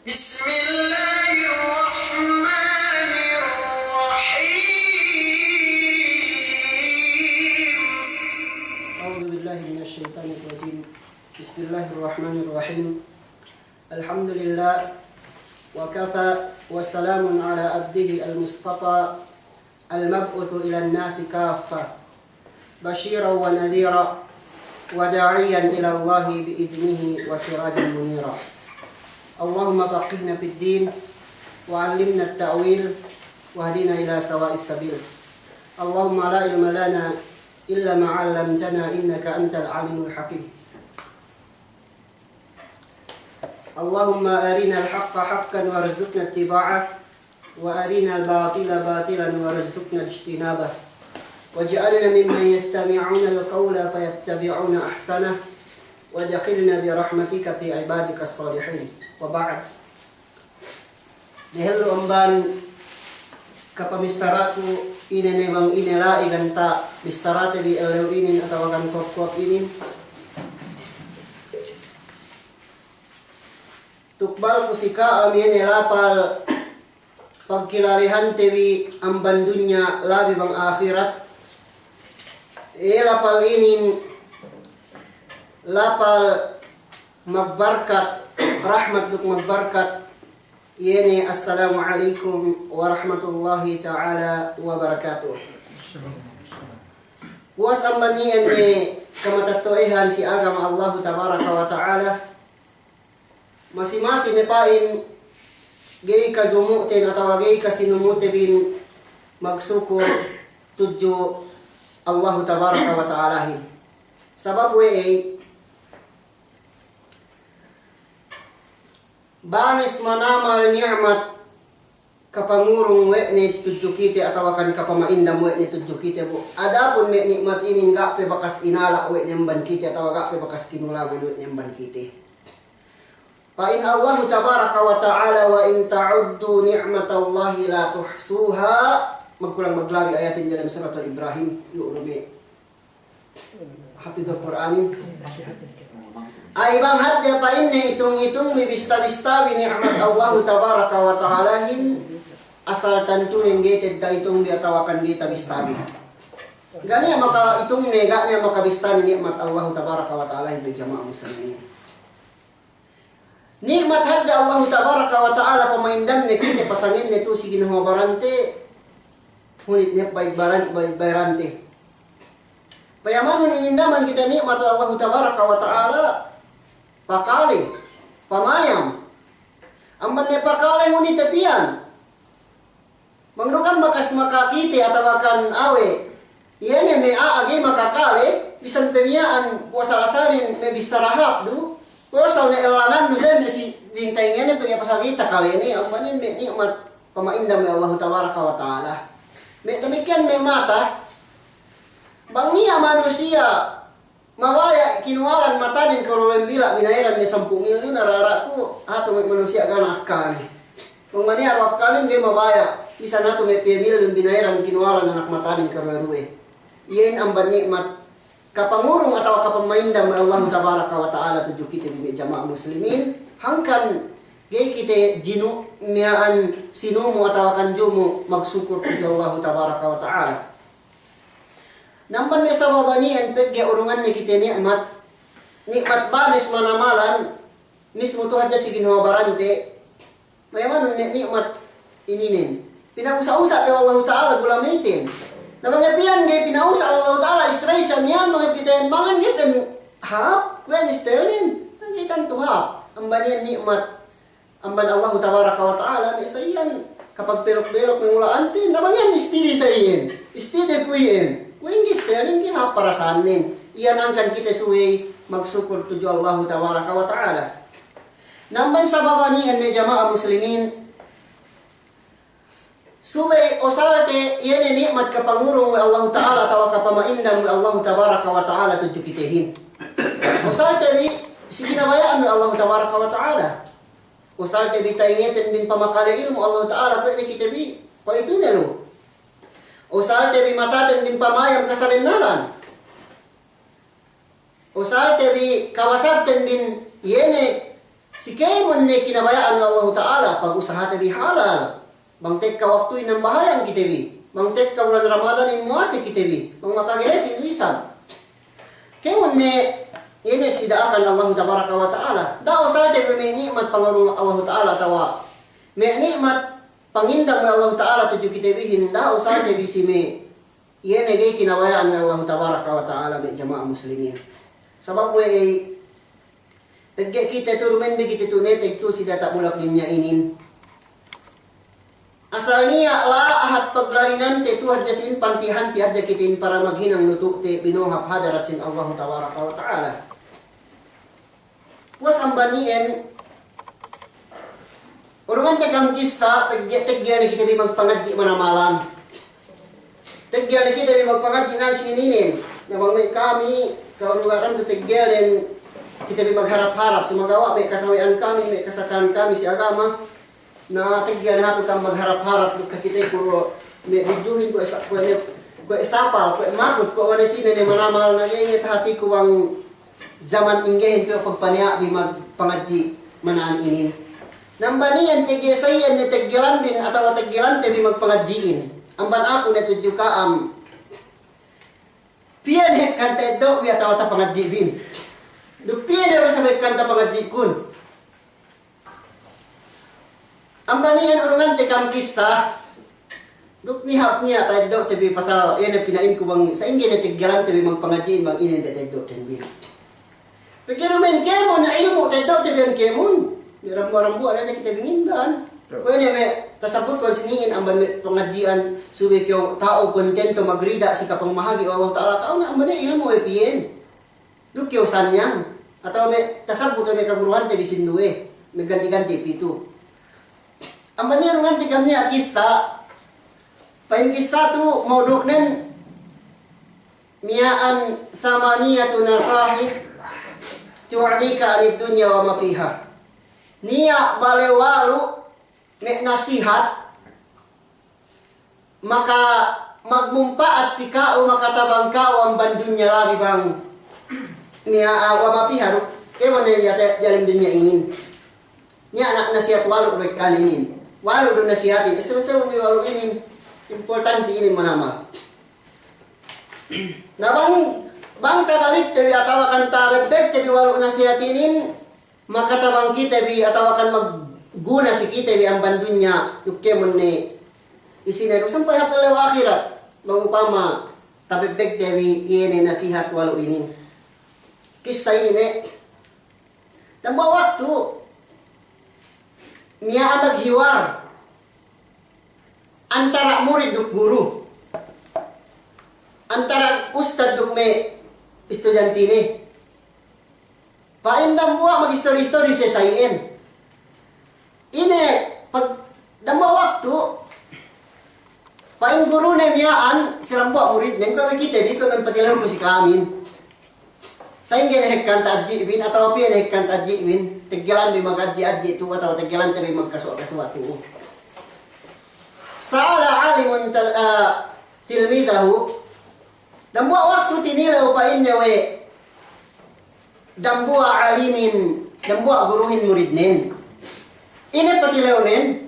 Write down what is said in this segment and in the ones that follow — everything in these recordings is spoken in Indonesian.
بسم الله الرحمن الرحيم أعوذ بالله من الشيطان الرجيم. بسم الله الرحمن الرحيم. الحمد لله وكفى وسلام على عبده المصطفى المبعوث إلى الناس كافة بشيرا ونذيرا وداعيا إلى الله بإذنه وسراجا منيرا. اللهم فقهنا في الدين وعلمنا التأويل واهدنا إلى سواء السبيل. اللهم لا علم لنا إلا ما علمتنا إنك أنت العليم الحكيم. اللهم أرنا الحق حقا وارزقنا اتباعه وأرنا الباطل باطلا وارزقنا اجتنابه واجعلنا ممن يستمعون القول فيتبعون أحسنه وادخلنا برحمتك في عبادك الصالحين. وبعد. Dahil umban kapamisaratu ini nebang inela iganta bisarate bi elew inin atau akan kop ini tukbal pusika amin elapal pagkilarihan tewi amban dunya labi bang akhirat elapal inin lapal magbarkat rahmat duk magbarkat yene. Assalamualaikum warahmatullahi ta'ala wabarakatuh. Puas ambanian me kamatatoehan si agama Allah tabaraka wa ta'ala masing-masing nepain gay kazumutin atau gay kasinumute bin magsukur tuju Allah tabaraka wa ta'alahin. Sabab we banis manamal ni'mat kapangurong we ni tuju kite atau akan kapamaindam we ni tuju kite bu. Adapun me nikmat ini enggak pe bakas inala we nyamban kite atau enggak pe bakas kinulaman we nyamban kite. Fa in Allah tabaraka wa ta'ala wa in ta'uddu ni'matallahi la tuhsuha. Magkulang maglabi ayatin dalam surat Al-Ibrahim yu'rubi hafidhul Qur'anin. Ay bang hadya pa inni itong bibista-bista bi ni'mat Allah tabaraka wa ta'alahin asal tantunin gated da itong biatawakan kita bistabi. Gani maka itong nega niya makabista ni ni'mat Allah tabaraka wa ta'alahin bi jamaah muslimin. Nikmat hadya Allah tabaraka wa ta'ala pamaindam ni kite pasangin nito si Ginoo barante hunit niya bayrante. Payaman ninindaman kita nikmat Allah tabaraka wa ta'ala pakali, pamayam. Amban me pakali huni tepian. Mangrukan bakas makakite atau akan awe. Yene me aage makakale bisan pemiaan puasalasanin me bisarahap du. Puasal ne elangan nu zem si bintang ngene pagi pasal kita kali ini amban me nikmat pamainda me Allah tabaraka wa taala. Me demikian me mata bangnia manusia mawaya kinualan matanin karolen bila binairan ni 10 milyon nararaku ato manusia ganak kali. Kung mani arwak kalin gay mawaya bisa nato may 10 milyon binairan kinualan anak matanin karolen. Iyan ang banikmat kapangurong atau kapamaindam ng Allah tabaraka wa ta'ala tuju kita di jamaah muslimin hangkan gay kita jinu miyaan sinumo atau akan jumu magsukur tuju Allah tabaraka wa ta'ala. Nampan may sababa niyan pegya urungan ni kita nikmat banis manamalan mismo to hadya si Ginoo barante mayaman nikmat ininin pinausa-usa pe Allah taala gulamitin namangapian gay pinausa Allah taala straight sa miyan mga kita mangan gipen hap kwen sterling ngitan tuhap ambanian nikmat amban Allah tabaraka wa taala isayan kapag perok-perok ng ulaante namangan istidi sa iyan istidi kuyen Wingis sterling kina parasanin. Iyan angkan kita suwi magsukur tuju Allah tabaraka wa ta'ala. Namban sa babanian may jamaah muslimin. Suwi osarte iyan nikmat kapangurong wa Allah ta'ala tawa kapamaindam wa Allah tabaraka wa ta'ala tuju kitehin. Osarte ni si kinabayaan wa Allah tabaraka wa ta'ala. Osarte bitaingetin bin pamakali ilmu Allah ta'ala pwede kita bi. Pa itu na lo. Usal tebi mataten din pamayam kasalindaran. Usal tebi kawasaten din yene Si Kemon ni kinabayaan ng Allah Ta'ala pag-usaha tabi halal. Bangtek ka waktuin ng bahayang kitabi. Bangtek ka bulan Ramadan in muasi kitabi. Mang makagayas in wisam. Kemon ni ini sidaakan Allah Tabaraka wa Ta'ala. Dao sa tabi may nikmat pangarong Allah Ta'ala tawa. May nikmat pangindang ng Allah Ta'ala tuju kitabihin. Dao sa tabi si may iyan ay kinabayaan ng Allah Tabaraka wa Ta'ala may jamaah muslimin. Sabab ay pagka kita turumen begitu tu netek tu si data mulak dunia inin. Asalnya la ahat paglarinan te tu hadjasin pantihan ti adja kitin para maghinang lutuk te binohap hadarat sin Allah Tabaraka wa Ta'ala. Puas ambanien urungan te kam kisah tegya ni kita bi magpangadji manamalan. Tegya ni kita bi magpangadji nan sininin. Namang may kami kaulugan tu tegya den kita bi magharap-harap sumagawa may kasawian kami may kasakan kami si agama na tigyan nato kang magharap-harap kita puro may videohin ko isapal ko makot ko wala sina ni manamal na ingit hati ko ang zaman inggehin ko pagpaniya bi magpangadji manaan inin nambaniyan tigisayan ni tigyaran din atawa tigyaran te bi magpangadjiin amban ako na tudyo ka piyan kanta do bi atawa ta pangadji bin dupian dari sampai kanta pangaji kun. Ambanian urungan tekam kisah. Duk ni hap niya tayo tabi pasal yan pinain ko bang sa ingin na tiggaran tabi magpangaji bang inin tayo tabi. Pero men kemo na ilmu tayo tabi ang kemon. Rambu-rambu ada kita bingindan. Kaya ni may tasabot ko siningin amban may pangajian subi kyo tao kontento magrida si kapang mahagi Allah Ta'ala tao na amban ilmu epien. Dukyo sanyang atau may tasabut may kaguruhan tabi sinduwe may ganti-ganti pito amanya rungan tikam niya kisah pain kisah tu maudu'nan miyaan samaniyatu nasahi tu'adika anid dunya wa mapiha niya balewalu may nasihat maka magmumpaat si kao makatabang kao ang bandunya labi bang niya awam piharu kaya mana dia dalam dunia ini niya anak nasihat walu rek kaninin walu do nasihatin selesai umi walu ini important ini manama na bang tabalik tabi atawakan tabek tabi walu nasihatinin maka tabang kita bi atawakan magguna si kita bi ang bandunya yukemon ni isinero sampai hapal akhirat mangupama tabek tabi ini nasihat walu ini kisah ini tambah waktu niya maghiwar antara murid duk guru antara ustad duk me estudyante ni paindang buwa mag story sa sayin ini pag tambah waktu pain guru na miyaan silang buwa murid nang kami kita di ko man patilang ko si kamin sa ingin hekkan taji bin atau pian hekkan taji bin tegelan bi magaji aji tu atau tegelan tabi magkasuwa tu sala alimun tilmidahu dan buat waktu tinilaw pa inya we dan buat alimin dan buat guruhin muridnin ini patilaw nin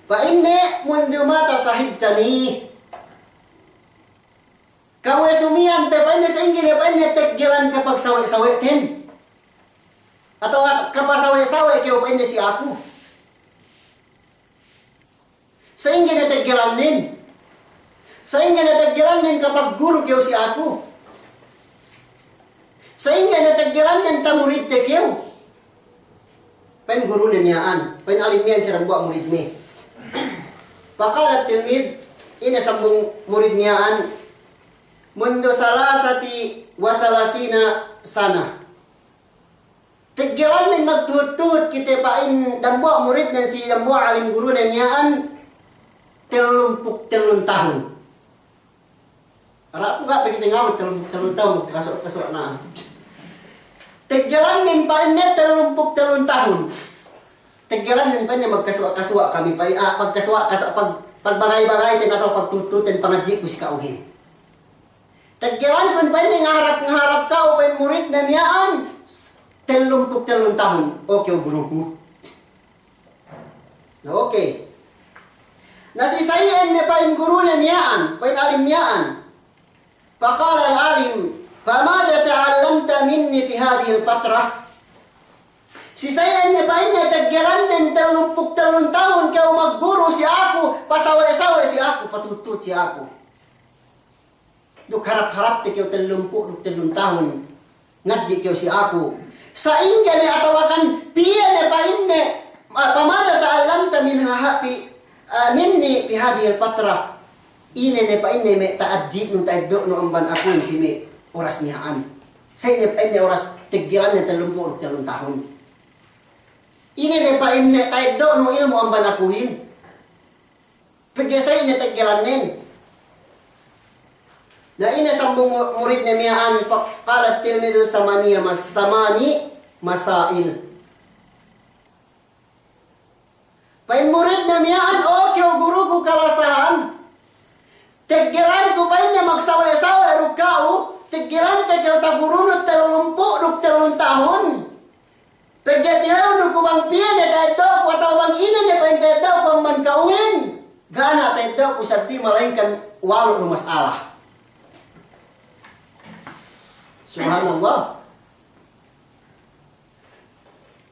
pa inne mundu mata sahib tani kawe sumian pepanya sa ingin pepanya teggelan kapag sawe-sawe tin atau kapag sawe-sawe kaya pepanya si aku sa ingin na teggelan nin sa ingin na teggelan nin kapag guru kaya si aku sa ingin na teggelan nin tamurid te kaya pen guru niyaan pen alim niyan sirang buat murid ni pakalat tilmid ina sambung murid niyaan mundu salasati wasalasina sana. Tegelan din magtutut kita pain dambuak murid dan si dambuak alim guru dan nyaan telumpuk tahun. Arap ko ka pagiti ngawat telung tahun kasok na. Tegelan din pain net telumpuk tahun. Tegelan din pa niya magkasuwa kami pa pagkasuwa pagbagay-bagay tin atau pagtututin pangadji ko si kaugin. Tegelan kun pa niya ngaharap ka o pa murid na miyaan telung tahun. Okay, guruku. Na okay. Nasisayin niya pain guru niya miyaan, pain alim miyaan. Faqala al-alim, "Famada ta'allamta minni fi hadhihi al-fatrah?" Sisayin niya pain niya tagyaran ng telung tahun kaya magguru si ako, pasawa-sawa si ako, patutut si ako. Duk harap-harap ti kaya telung tahun. Ngadji kaya si ako. Sa inga ni atawakan piya ni pain niya, "Famada ta'allamta minni fi hadhihi al-fatrah?" Ine ne pa ine me taadji nung taaddo no amban ako si me oras niyaan. Sa ine pa ine oras tiggiran ne 33 tahun. Ine ne pa ine taaddo no ilmu amban akuhin. Pagya sa ine tiggiran nen. Na ine sambung murid ne miyaan qalat tilmidu samani masail. Pain murid na miyaan okay guru ko kalasahan. Tegilan ko pa niya magsawa-sawa rukao, tegilan ka kaya tagurunod 30 tahun. Pagkatilaw ko bang piya na tayo ko atawang ina na pa tayo ko man kawin. Gana tayo ko sa di malaingkan walo ng masala. Subhanallah.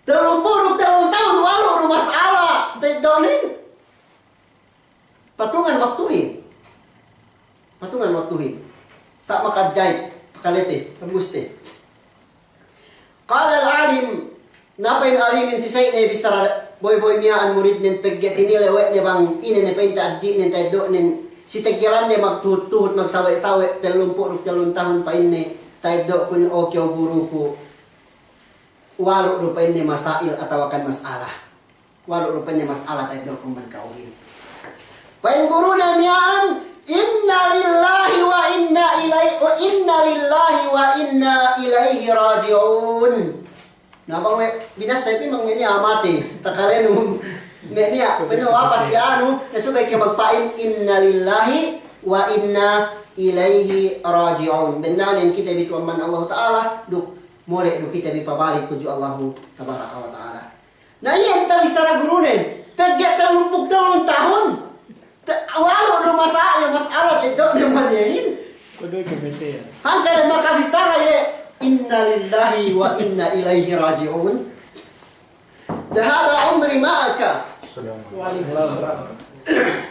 30 tahun walo ng masala. Tayo donin. Patungan waktuhin. Patungan waktuhin. Sa makadjay, pakalite, tambuste. Qala al-alim, napain alimin si Sayyid bisara boy miyaan murid nin pegget tinilewet niya bang ine ne pain taadji nin taydo nin si teggeran ne magtutuhot magsawe-sawe 30 tahun pa inne taydo kun okyo guru ko. Walo ro pa inne masail atawakan masala. Walo ro pa inne masala taydo kun man kauhin. Pain guru na miyaan inna lillahi wa inna ilaihi raji'un. Nabang binasa pi mangmeni amate. Takalen mo menia peno apat si anu nasubay kay magpain inna lillahi wa inna ilaihi raji'un. Benanen kita bi man Allah taala duk mole duk kita bi pabalik tuju Allah tabaraka wa taala. Na iyan ta bisara gurunen. Pagya 30 tahun. Walo no masalah itu naman yain. Kudu kemente ya. Hanggang makabisara ya inna lillahi wa inna ilaihi raji'un. Dahaba umri ma'aka.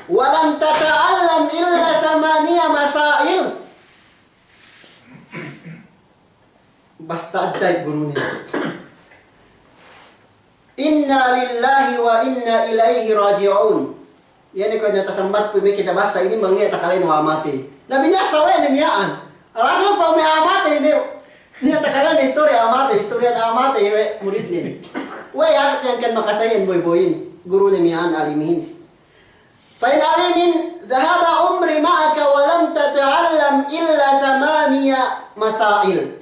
Wa lam tata'allam illa 8 masail. Basta aday gurunya. Inna lillahi wa inna ilaihi raji'un. Yan ko na tasambat po may kita basa ini mangyay takalay no amate. Nabi niya sawe ni miyaan. Araso ko may amate hindi. Niya takalan istorya na amate murid din. Way akat yan kan makasayan boy-boyin. Guru ni miyaan alimin. Pain alimin dhahaba umri ma'aka wa lam tata'allam illa 8 masail.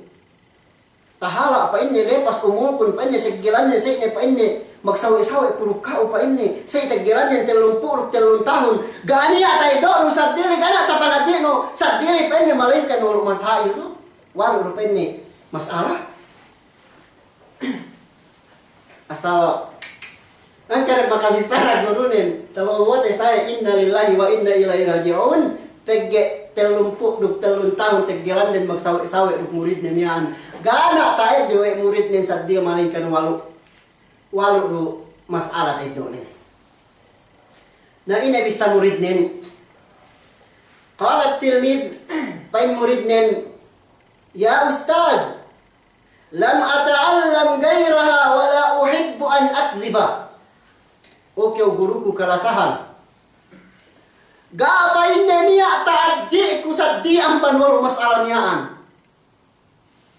Tahala pa inni lepas umur kun pa inni segilan ni say pa inni magsawi-sawi kurukao pa inni say tagiran ni 30 tahun gani atay do sa dili gana tapanati no sa dili pa inni malainkan no masail do walo pa inni masala asal ang kare makabisara gurunin tawa saya inna lillahi wa inna ilaihi raji'un pegge 30 tahun tegiran din magsawi-sawi ruk murid niyan gana tayo diwe murid nin sa di malainkan walo do masala tayo doon. Na inabis sa murid nin. Qalat tilmid, pain murid nin, ya ustad, lam ata'allam gairaha wala uhibbu an akziba. Okay, guru ko kalasahan. Gapain na niya taadji ko sa di ang panwaro masala niyaan.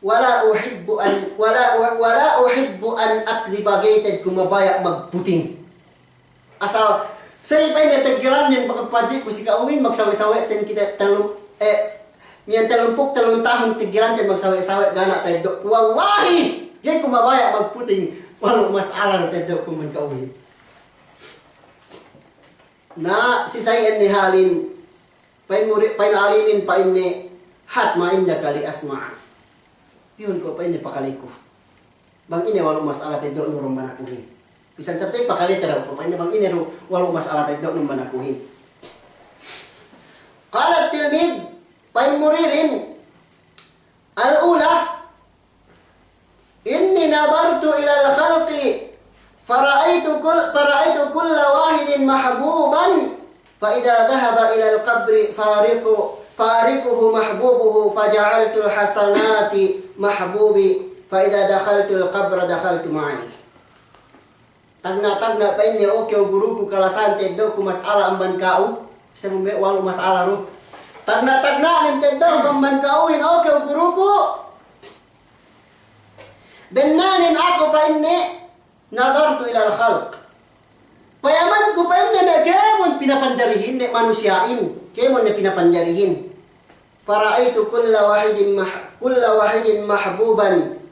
Wala uhibbu an akdiba gated kumabaya magputing. Asal say pa ni tagiran nin pagpaji ko si kaawin magsawi-sawi ten kita miyan 30 tahun tagiran ten magsawi-sawi gana tayo. Wallahi, gay kumabaya magputing wala masala tayo ko man kaawin. Na si sayan ni halin pain alimin pain ni hat main na kali asma. Yun ko pa ini pakaliko. Bang ini walau masalah tayo nurong manakuhin. Bisan sabsay pakalitra ko pa bang ini walau masalah tayo nurong manakuhin. Qalat tilmid pain muririn al-ula inni nadartu ila al-khalqi fara'aitu kulla wahidin mahbuban fa idza dhahaba ila al-qabri farikuhu mahbubuhu faja'altu al-hasanati mahbubi fa idza dakhaltu al-qabra dakhaltu ma'i. Tagna pa inni okyo guruku kalasan teddo ku mas'ala amban kau sa walau masalah ru. Tagna nin teddo amban kauin okyo guruku. Benanin ako pa inni nadartu ila al-khalq. Payaman ko pa inni kemon pinapanjarihin ni manusiain. Kemon na pinapanjarihin. Paraitu kulla wahidin mahbuban.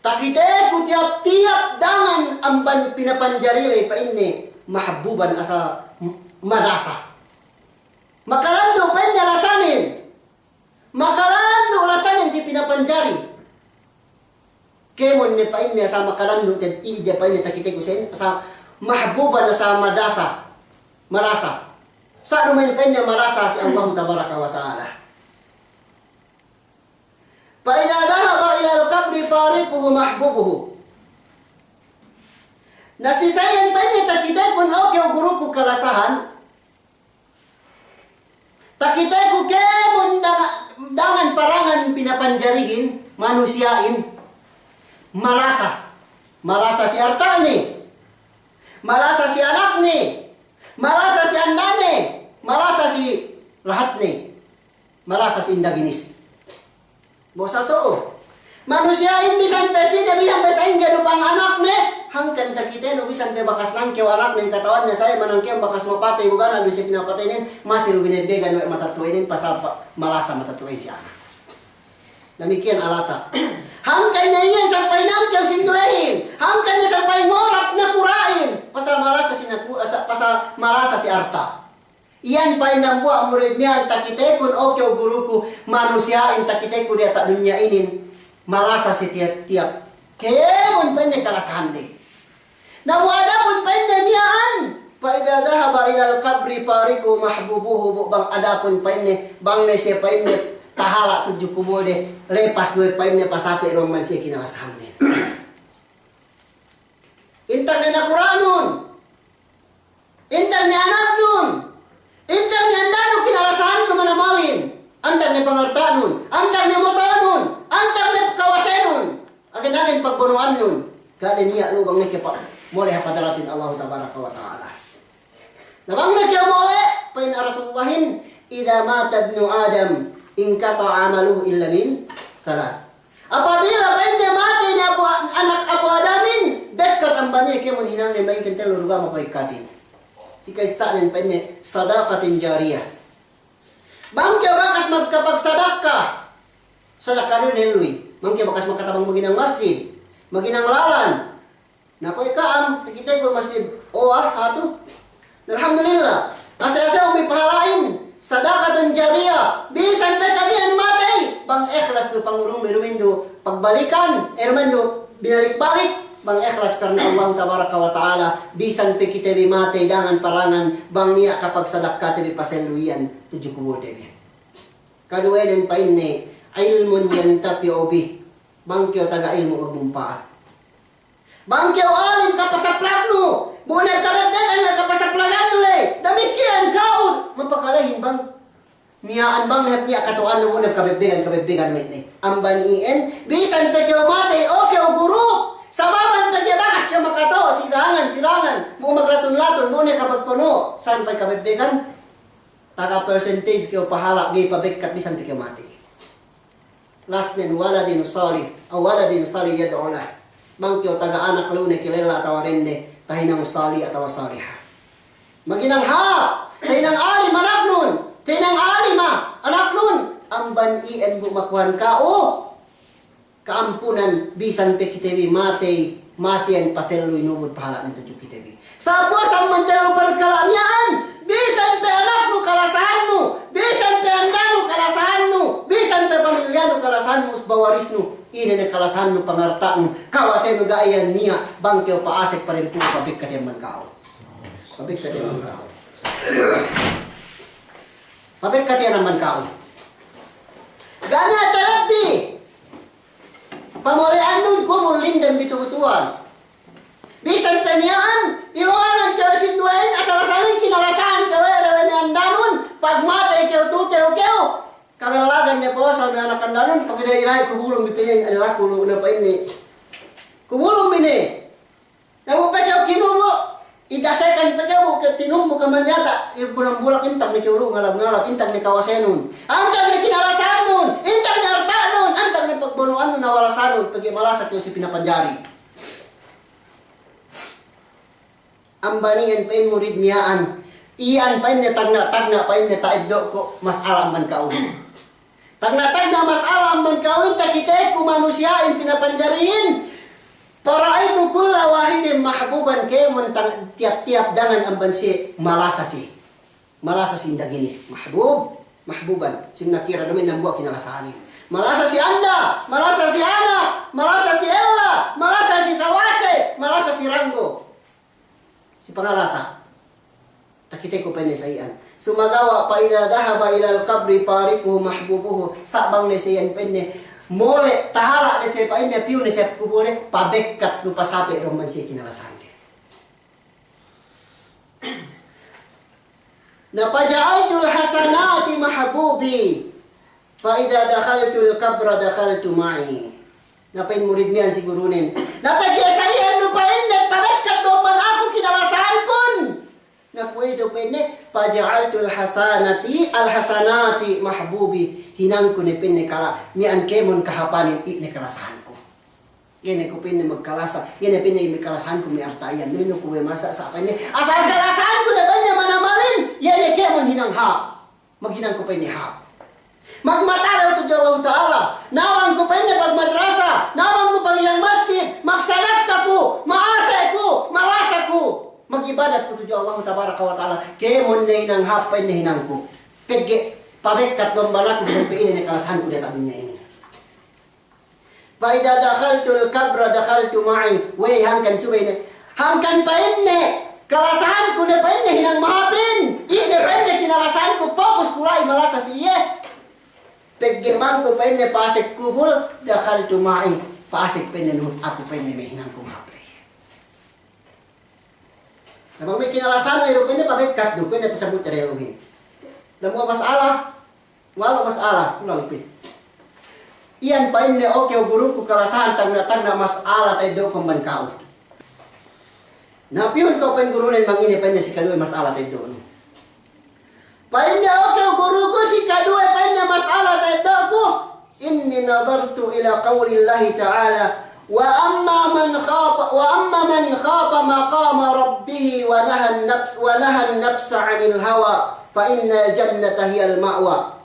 Takite ko tiap-tiap dangan amban pinapanjarilay pa inni mahbuban asa madasa. Makalando pa niya lasanin. Makalando lasanin si pinapanjari. Kemon ni pa inni asa makalando ted ija pa inni takite ko sa mahbuban asa madasa. Marasa. Sa duman pa niya marasa si Allah tabaraka wa taala. فإذا ذهب إلى القبر فارقه محبوبه. Nasisayan pa niya takitay kung okay guruku kalasahan. Takitay ko kemon dangan parangan pinapanjarihin, manusiain. Malasa. Malasa si arta ni. Malasa si anak ni. Malasa si anda ni. Malasa si lahat ni. Malasa si indaginis. Bosa to. Manusia ini bisan pesi dia bisan pesain jadi pang anak ne. Hangkan takite no bisan pe bakas nang keu anak nen katawan na saya manang keu bakas mapatay bukan adu si pinapatayin masih lu binebegan we matatuinin pasal malasa matatuin si anak. Demikian alata. Hangkan niya yan sampai nang keu sintuin. Hangkan niya sampai ngorak na kurain. Pasal malasa si arta. Iyan pa inang buat murid niya takite kun okyo guruku manusiain takite ku dia tak dunia ini malasa si tiap-tiap kemon pa niya kalasahan di. Nawada pun pa niyan pa idza dhahaba ila al-qabri pariku mahbubuhu bang ada pun pa niya bang ne siya pa niya tahala tujuh kubode lepas dua pa niya pasapi roman siya kinalasahan di. Intang na Quranun. Intang na anak nun. Intang ni andanu kinalasahan naman amalin. Antang ni pangartaan nun. Antang ni motaan nun. Antang ni kawasan nun. Akin natin pagbunuan nun. Kali niya lubang ni kipa. Muli hapadaratin Allah tabaraka wa ta'ala. Nabang na kaya muli. Pain Rasulullahin. Ida mata ibnu Adam. Inkata amaluhu illa min. Talat. Apabila pain niya mati ni anak Abu Adamin. Dekat ang banyi kaya hinang ni main kentel luruga mapaikatin. Jika istanin pa niya, sadaqatin jariyah. Bangkya bakas magkapagsadaka. Sadaka nun niluy. Bangkya bakas magkatabang maginang masjid. Maginang lalan. Nakoy kaam, tikitay ko masjid. Ato. Alhamdulillah. Asa-asa may pahalain. Sadaqatin jariyah. Bisan pa kami ang matay. Bang ikhlas do pangurong merumindo. Pagbalikan. Ermando, binalik-balik. Bang ikhlas karena Allah tabaraka wa ta'ala bisan pe kita mate dangan parangan bang niya kapag sadaka tabi pasenluyan tujuh kubote niya. Kadua din pa inni ilmun yantapi obi bang kyo taga ilmu agbumpaat. Bang kyo alim kapasaplagno bunag kabagdagan nga kapasaplagan nulay damikian kaon mapakalahin bang miyaan bang lahat niya katuan na bunag kabagdagan ni amban ien bisan pe kyo mate okay o guru. Sababan pagyabakas kaya makato, sirangan. Buong maglaton-laton, muna kapag puno. Saan pa'y kabibigan? Taka percentage kayo pahala, gay pabigkat, bisan kayo mati. Last nin, wala din sali yado'olah. Bang kayo taga-anak lune, kilala tawarin ni, tahinang sali at awasaliha. Maginang ha! Tahinang ali, anak nun! Tahinang ali, anak nun! Ang ban-ien bumakwan ka, kaampunan bisan pe kitewi mate masian paseloy nubod pahala ng tujuh kitewi. Sa buwas ang mantelo perkalamian bisan pe anak mo kalasahan mo bisan pe anda mo kalasahan mo bisan pe pamilya mo kalasahan mo bawaris mo Ina na kalasan no pangarta mo. Kawasay no gaayan niya. Bangkeo paasik pa rin po. Pabik ka man kao. Pabik ka man kao. Pabik ka naman kao. Gana terapi. Pamorean nun ko mulindang bitubutuan. Bisan pemiyaan, iwangan kayo sinduin, asalasanin kinalasan kayo, rawe mi andanon, pagmatay kayo tuteo kayo. Kamelagan niya po sa mga anak andanon, pag iray kumulong mipinin, alala kulong na pa ini. Kumulong mini. Namu pa kayo kinubo. Idasekan pa kayo, tinumbo ka man yata. Ilpunang bulak, intag ni kiulong, ngalab-ngalab, intag ni kawasenon. Antag ni kinalasan nun, intag ni arta nun, antag ni pagbunuan nun, nawalasan nun, pag imalasak yung si pinapanjari. Ambanian pa yung murid miyaan. Iyan pa yung tagna-tagna pa yung taiddo ko, mas alam man kaulong. Tagna-tagna mas alam man kaulong, takite kumanusyain pinapanjariin. Para itu kulla wahidin mahbuban kayo man tiap-tiap dangan ang bansi malasasi. Malasasi indaginis. Mahbuban. Sing nakira namin ng buwa kinalasanin. Malasasi anda, malasasi anak, malasasi ella, malasasi kawase, malasasi ranggo. Si pangalata. Takite ko pa niya sa iyan. Sumagawa pa ila dahaba ilal kabri pariku mahbubuhu. Sabang ni sa iyan pa niya. Mole tahala na siya pa niya piyo na siya kupone pabekkat no pasapi roman siya kinalasan niya. Napaja'altul hasanati mahbubi fa idza dakhaltul kabra dakhaltu ma'i. Napain murid miyan sigurunin. Napagyasayan no pa innet pabekkat no man ako kinalasan kun. Napuedo penne paja'altul hasanati mahbubi. Hinang ko ni pinne kala mi an kemon kahapanin i ne kalasahan ko. Gene ko pinne magkalasa, gene pinne mi kalasahan ko mi artayan. Nuno ko masa sa kanya. Asal kalasahan ko na banya manamarin, yene kemon hinang ha. Maghinang ko pinne ha. Magmataraw to Allah Ta'ala. Nawang ko pinne pag madrasa, nawang ko pag ilang masjid, magsalat ka ko, maasa ko, malasa ko. Magibadat ko to Allah Ta'ala. Kemon na hinang ha pinne hinang ko. Pegge pabekkat doon balak dengan ini ni kalasan ko data dunia ini. Fa idza dakhaltul kabra dakhaltu ma'i. We hangkan suwe ne. Hangkan pa inne. Kalasan ko na pa inne hinang mahapin. Ine pa inne kinalasan ko fokus kulay malasa siye. Peggirman ko pa inne pasik kubul dakhaltu ma'i. Pasik pa inne nun ako pa inne may hinang ko mahapin. Namang may kinalasan na iro pa inne pabekkat doon. Pwede tasabot reluhin. Namuha masalah. Walau masalah, ulang pi. Iyan pa inne okay guru ko kalasahan tagna masalah tayo do kumban kao. Napihon ko pa gurunin mangini pa inne si kaduay masalah tayo do. Pa inne okay guru ko si kaduay pa inne masalah tayo do ko. Inni nadartu ila qawli Allah Ta'ala wa amma man khafa maqama rabbih wa naha an-nafs 'anil hawa fa inna jannata hiyal ma'wa.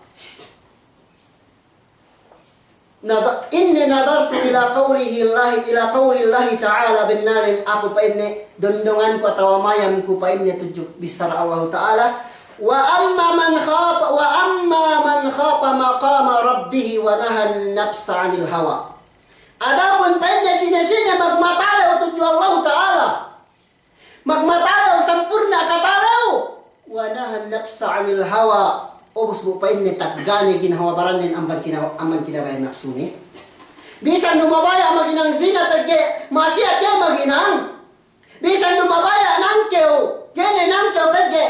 Inni nadartu ila qawli Allah Ta'ala binnarin ako pa inni dondongan ko tawamayam ko pa inni tujuk bisar Allah Ta'ala wa amma man khapa maqama rabbih wa naha an-nafsa 'anil hawa. Adapun pa inni sina magmatalaw tujuk Allah Ta'ala. Magmatalaw sampurna katalaw wa naha an-nafsa 'anil hawa. Obos mo pa inni taggani ginahawabaran nin amman kinabayan napsuni. Bisan lumabaya maginang zina pagke masya kaya maginang. Bisan lumabaya nangkeo, kene nangkeo pagke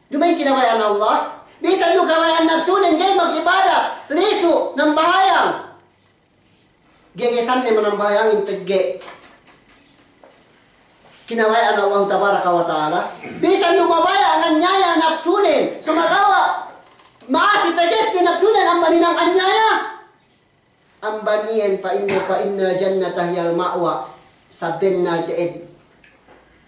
dumay kinabayan Allah. Bisan lukabayan napsunin kaya mag-ibada, liso ng bahayang. Gegesan ni manang bahayang intagge. Kinabayan Allah Tabaraka wa Ta'ala. Bisan lumabaya ang anyaya napsunin, sumagawa. Maasi pedes tinapsunan ang maninang anyaya. Ang baniyan pa inna jannata hiyal ma'wa. Sabihin na teed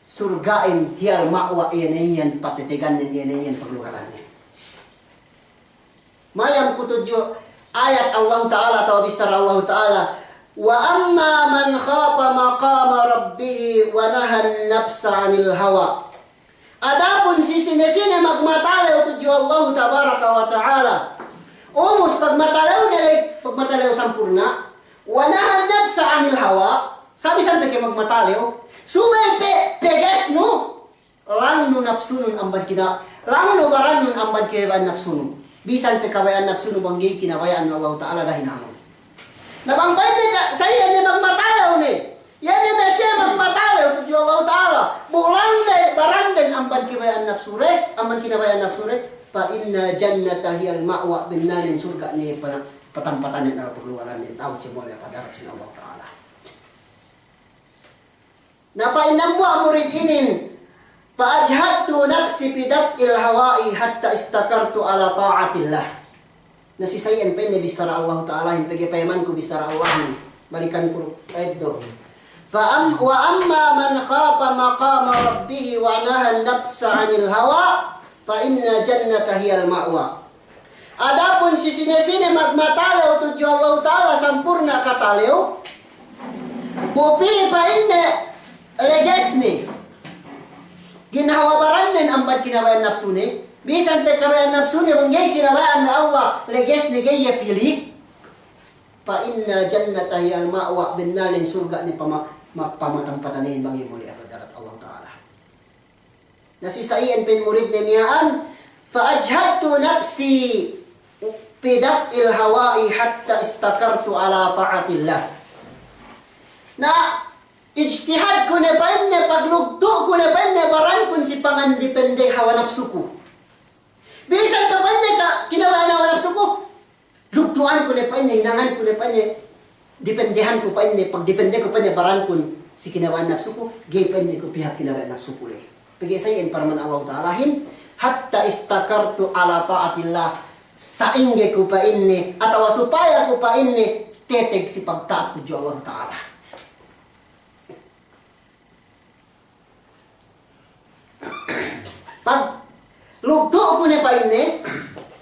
surgain hiyal ma'wa iyan patitigan iyan paglukaran niya. Mayam kutudyo ayat Allah Ta'ala atau bisar Allah Ta'ala. Wa amma man khapa maqama rabbih wa naha an-nafsa 'anil hawa. Adapun si sine magmatalaw tuju Allah Tabaraka wa Ta'ala. Umos pagmatalaw sampurna. Wa nahan nafsa 'anil hawa. Sabi sampai kay magmataliw. Subay peges no. Lang no napsunun ambad kina. Lang no baran nun ambad kinabayan napsunun. Bisan pe kabayan napsunun banggi kinabayan Allah Ta'ala dahin hamon. Nabangpay na saya ni magmataliw ni. Yan ni siya magmataliw sa Allah Ta'ala. Bulang na baran din ambad kinabayan napsure. Ambad kinabayan napsure. Fa inna jannata hiyal ma'wa binnanin surga ni patampatan na pagluwalan ni tawad si Mola padarat si Allah Ta'ala. Napainam mo amurid inin Fa'ajhadtu nafsi bidab'il hawa'i hatta istakartu ala ta'atillah. Nasisayan pa yun bisara Allah Ta'ala. Pagpayaman ko bisara Allah. Balikan ko ito. Wa amma man khapa maqama rabbihi wa nahan nafsa 'anil hawa fa inna jannata hiyal ma'wa. Adapun si sine-sine magmatalaw tuju Allah Ta'ala sampurna katalaw. Pupi pa inne legesni. Ginahawabaran din ang bad kinabayan nafsu ni. Bisan pe kabayan nafsu ni banggay kinabayan na Allah legesni gaya pili. Pa inna jannata hiyal ma'wa binnalin surga ni pamatampatanin bangi muli apadarat Allah Ta'ala. Nasisayan pin murid ni miyaan fa'ajhadtu nafsi bidab'il hawa'i hatta istakartu ala ta'atillah. Na ijtihad ko na ba na paglugto ko na ba na baran kun si pangandipende hawa nafsu ko. Bisan pa ba na kinawaan hawa nafsu ko. Lugtuan ko na pa na hinangan ko na pa na dependehan ko pa na pagdepende ko pa na baran kun si kinawaan nafsu ko. Gay pa na ko pihak kinawaan nafsu ko le. Pag-isayin para man Allah Ta'alahin hatta istakartu ala ta'atillah sa ingge ko pa inni atawa supaya ko pa inni teteg si pagtaat ko Allah Ta'ala. Pag lugto ko na pa inni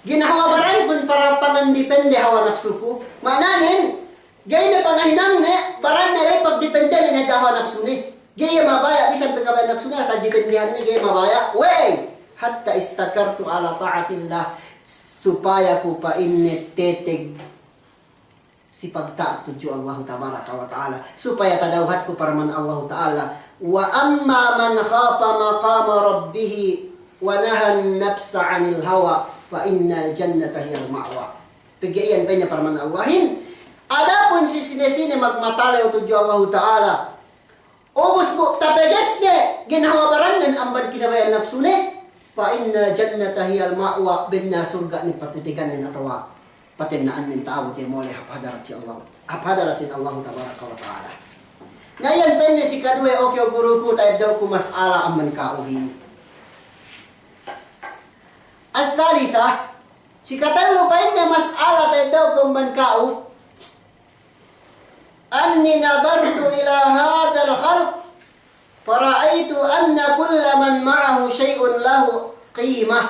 ginahawabaran ko para pangandipende hawa nafsu ko mananin gay na pangahinang ne baran na rin pagdipende ni nagawa nafsu ni. Gaya mabaya, bisan pagkabaya nafsu nga, sa dependihan ni gaya mabaya. Wey! Hatta istakartu ala ta'atillah, supaya ko pa teteg si pagtaat tuju Allah tabaraka wa ta'ala. Supaya tadawhat ko para man Allah ta'ala. Wa amma man khapa maqama rabbihi wa nahan nafsa 'anil hawa fa innal jannata hiyal ma'wa. Pigiyan pa niya para man Allahin. Adapun si sine-sine magmatalaw tuju Allah ta'ala. Ubus po tapeges ne ginahawabaran ng ambad kinabayan nafsu ne fa inna jannata hiyal ma'wa binna surga ni patitigan ni natawa patinaan ng tao ti mole hapadarat si Allah tabaraka wa ta'ala. Ngayon penne si kadwe o kyo guru ko tayo daw ko masala ang mankauhin. At salisa si katalo penne masala tayo daw ko mankau أني نظرت إلى هذا الخلق فرأيت أن كل من معه شيء له قيمة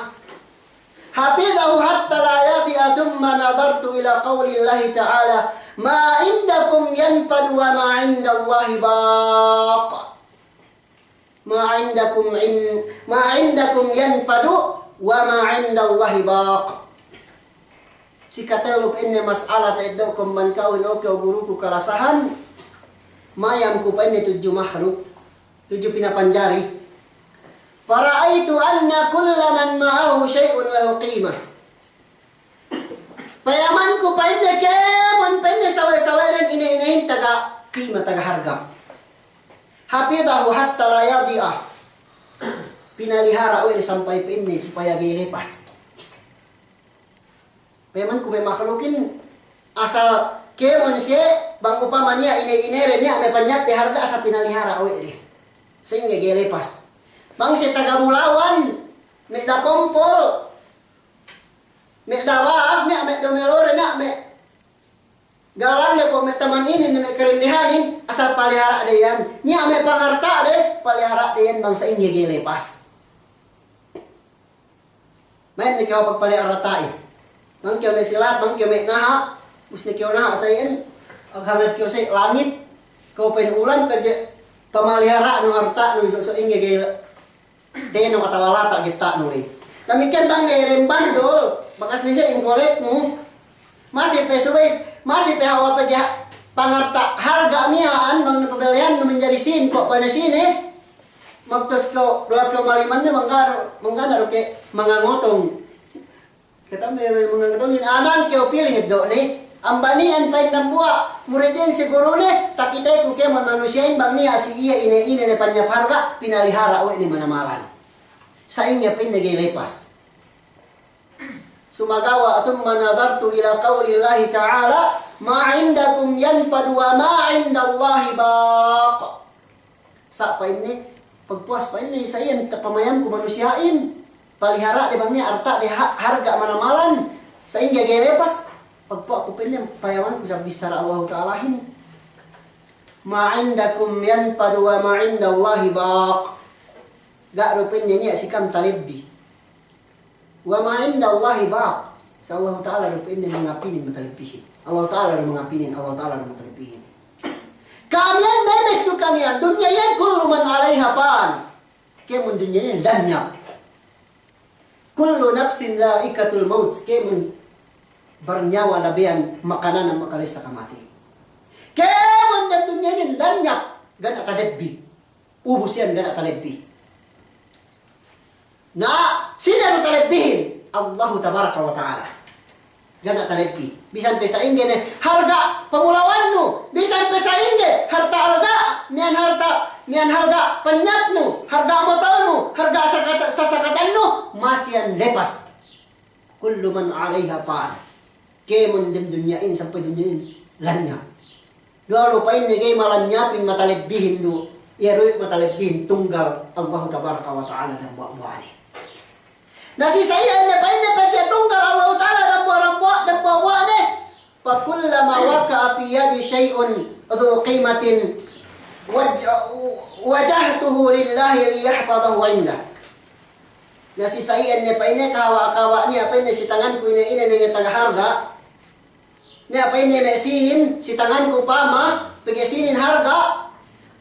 حفظه حتى لا يضيع ثم نظرت إلى قول الله تعالى ما عندكم ينفد وما عند الله باق ما عندكم ينفد وما عند الله باق. Si katelop inne mas'ala tayo kung man kawin o kaya guru ko kalasahan, mayam ko pa inne tuju mahruk, tuju pinapanjari. Fara'aitu anna kulla man ma'ahu shay'un lahu qimah. Payaman ko pa inne kemon pa inne saway-sawayan ine-inahin taga qimah, taga harga. Hafidahu hatta la yadi'ah. Pinalihara o sampay pa inne supaya gilipas. Payaman ko may makalukin asal kemon siya bang upama niya ine-inere niya may panyat di harga sa pinalihara awi di sa inge gelepas bang si tagamulawan may da kompol may dawaag niya may domelore na may galang na ko may tamaninin may karindihanin asal palihara de yan niya may pangarta de palihara de yan bang sa inge gelepas may ikaw pagpalihara tayo. Mang kyo may silat, mang kyo may naha. Gusto kyo naha sa iyan. Aghangat kyo sa langit. Kau ulan kaya pamalihara ng arta ng so inge kaya de no katawalata kita nuli. Damikian bang niremban dol. Bakas niya incorrect mo. Masih pe hawa pa ja pangarta harga mihaan bang pagalian menjadi sin kok pada sini magtos ko doa ko maliman na mangkano ke mangangotong kata may mangangotong anan ke pilih do ni ambanian pain nambua muridin siguro ni takitay ko ke manusiain bang niya si iya ine na panya harga pinalihara o ni manamalan sa inya pin nagilepas sumagawa atum manadartu ila qaulillahi ta'ala ma indakum yanfad wa ma indallahi baq. Sa pa ini pagpuas pa ini sa iyan tapamayam ko manusiain palihara di bangnya arta di harga manamalan sa inya gerepas pagpuas ko pinya payaman ko sa bisara Allah Ta'ala hin ma indakum yanfad wa ma indallahi baq. Ga rupin niya sikam talibbi wa ma indallahi baq. Sa Allah Ta'ala rupin niya mangapinin matalibihin. Allah Ta'ala rin mangapinin, Allah Ta'ala rin matalibihin. Kamian memes ko kamian, dunya yan kullu man alaiha pan. Kaya mun dunya yan danyak. Kullu nafsin la'ikatul maut. Kaya mun barnyawa labihan makanan ang makalis sa kamati. Kaya mun dunya yan danyak. Gana talibbi. Ubus yan gana talibbi. Na sino talibbihin? Allahu tabaraka wa ta'ala. Gana talibbi. Bisan pe sa inge ne harga pamulawan no. Bisan pe sa inge harta harga mian harga panyat no, harga motor no, harga sasakatan no, masyan lepas. Kullu man 'alaiha fan. Kemon din dunyain sampai dunyain lanyap. Dua pain ne kay malanyapin matalibbihin no. Iyaroy matalibbihin tunggal Allah tabaraka wa ta'ala dan buat-buat. Nasi saya ne pain ne pagya tunggal Allah Ta'ala dan buat-buat ne. Fakullama waqa'a fi yadi syai'un dhu qimatin wajahtuhu lillahi liyahfadahu 'indah. Nasi saya ne pain ne kawa-kawa ni apa ne si tangan ko ina ne tagaharga. Ne apa ne mesin si tangan ko pama pagesinin harga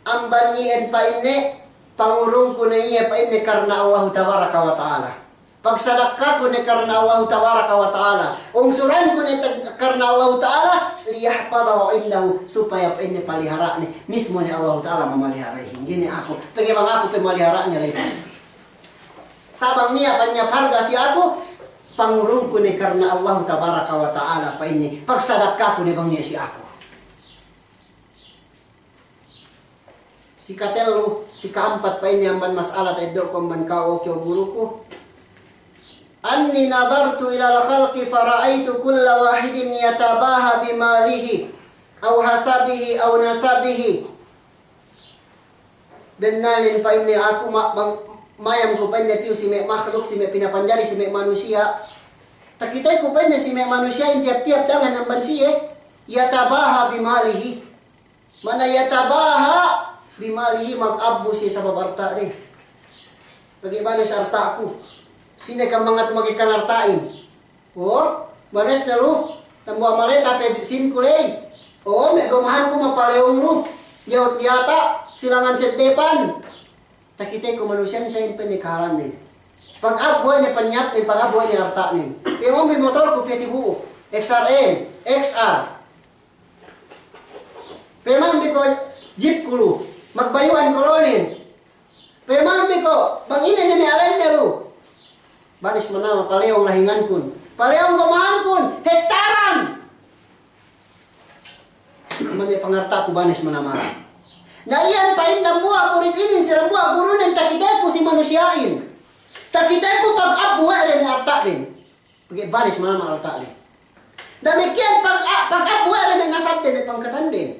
ambani en pain ne pangurung ko na iya pain ne karena Allah tabaraka wa ta'ala. Pagsadakah ko ni karena Allah tabaraka wa ta'ala. Ungsuran ko ni karena Allah ta'ala liyahfadahu indahu supaya ini palihara ni mismo ni Allah ta'ala memeliharahin. Gini aku, bagaimana aku pemeliharanya lepas. Sabang niya panya harga si aku pangurung ko ni karena Allah tabaraka wa ta'ala pa ini. Pagsadakah ko ni bang niya si aku. Si katelo, si keempat pa ini amban masalah tayo ko amban kao kyo guruku. Anni nadartu ila al-khalqi fara'aitu kulla wahidin yatabaha bimalihi aw hasabihi aw nasabihi. Benanin pa ini aku mayam ko pa ini piu si may makhluk, si may pinapanjari, si may manusia. Takitay ko pa ini si may manusia yung tiap-tiap tangan ng bansiye. Yatabaha bimalihi. Mana yatabaha bimalihi mag-abbo siya sa babarta rin. Bagaimana sa arta ko? Sino ka mga tumagikan artain? O, bares na lo. Nambuha marit, ape sin kulay. O, may gumahan ko mapaleong lo. Diyot yata, silangan setipan. Takitay ko manusiyan sa yung panikaran din. Pag-abbuhay niya panyap din, pag-abbuhay niya artain. Pero may motor ko piti buo. XRN, XR. Pero man ko, jeep ko lo. Magbayuan ko ronin. Pero man ko, bangina na may aran niya lo. Banis mana paleong lahingan kun. Paleong gumahan kun. Hektaran. May pangarta ko banis mana marah. Na iyan pain ng buha murid inin sirang buha guru nin takitay ko si manusiain. Takitay ko pag-abuha rin arta din. Pag banis mana marata din. Damikian pag-abuha rin ngasap din may pangkatan din.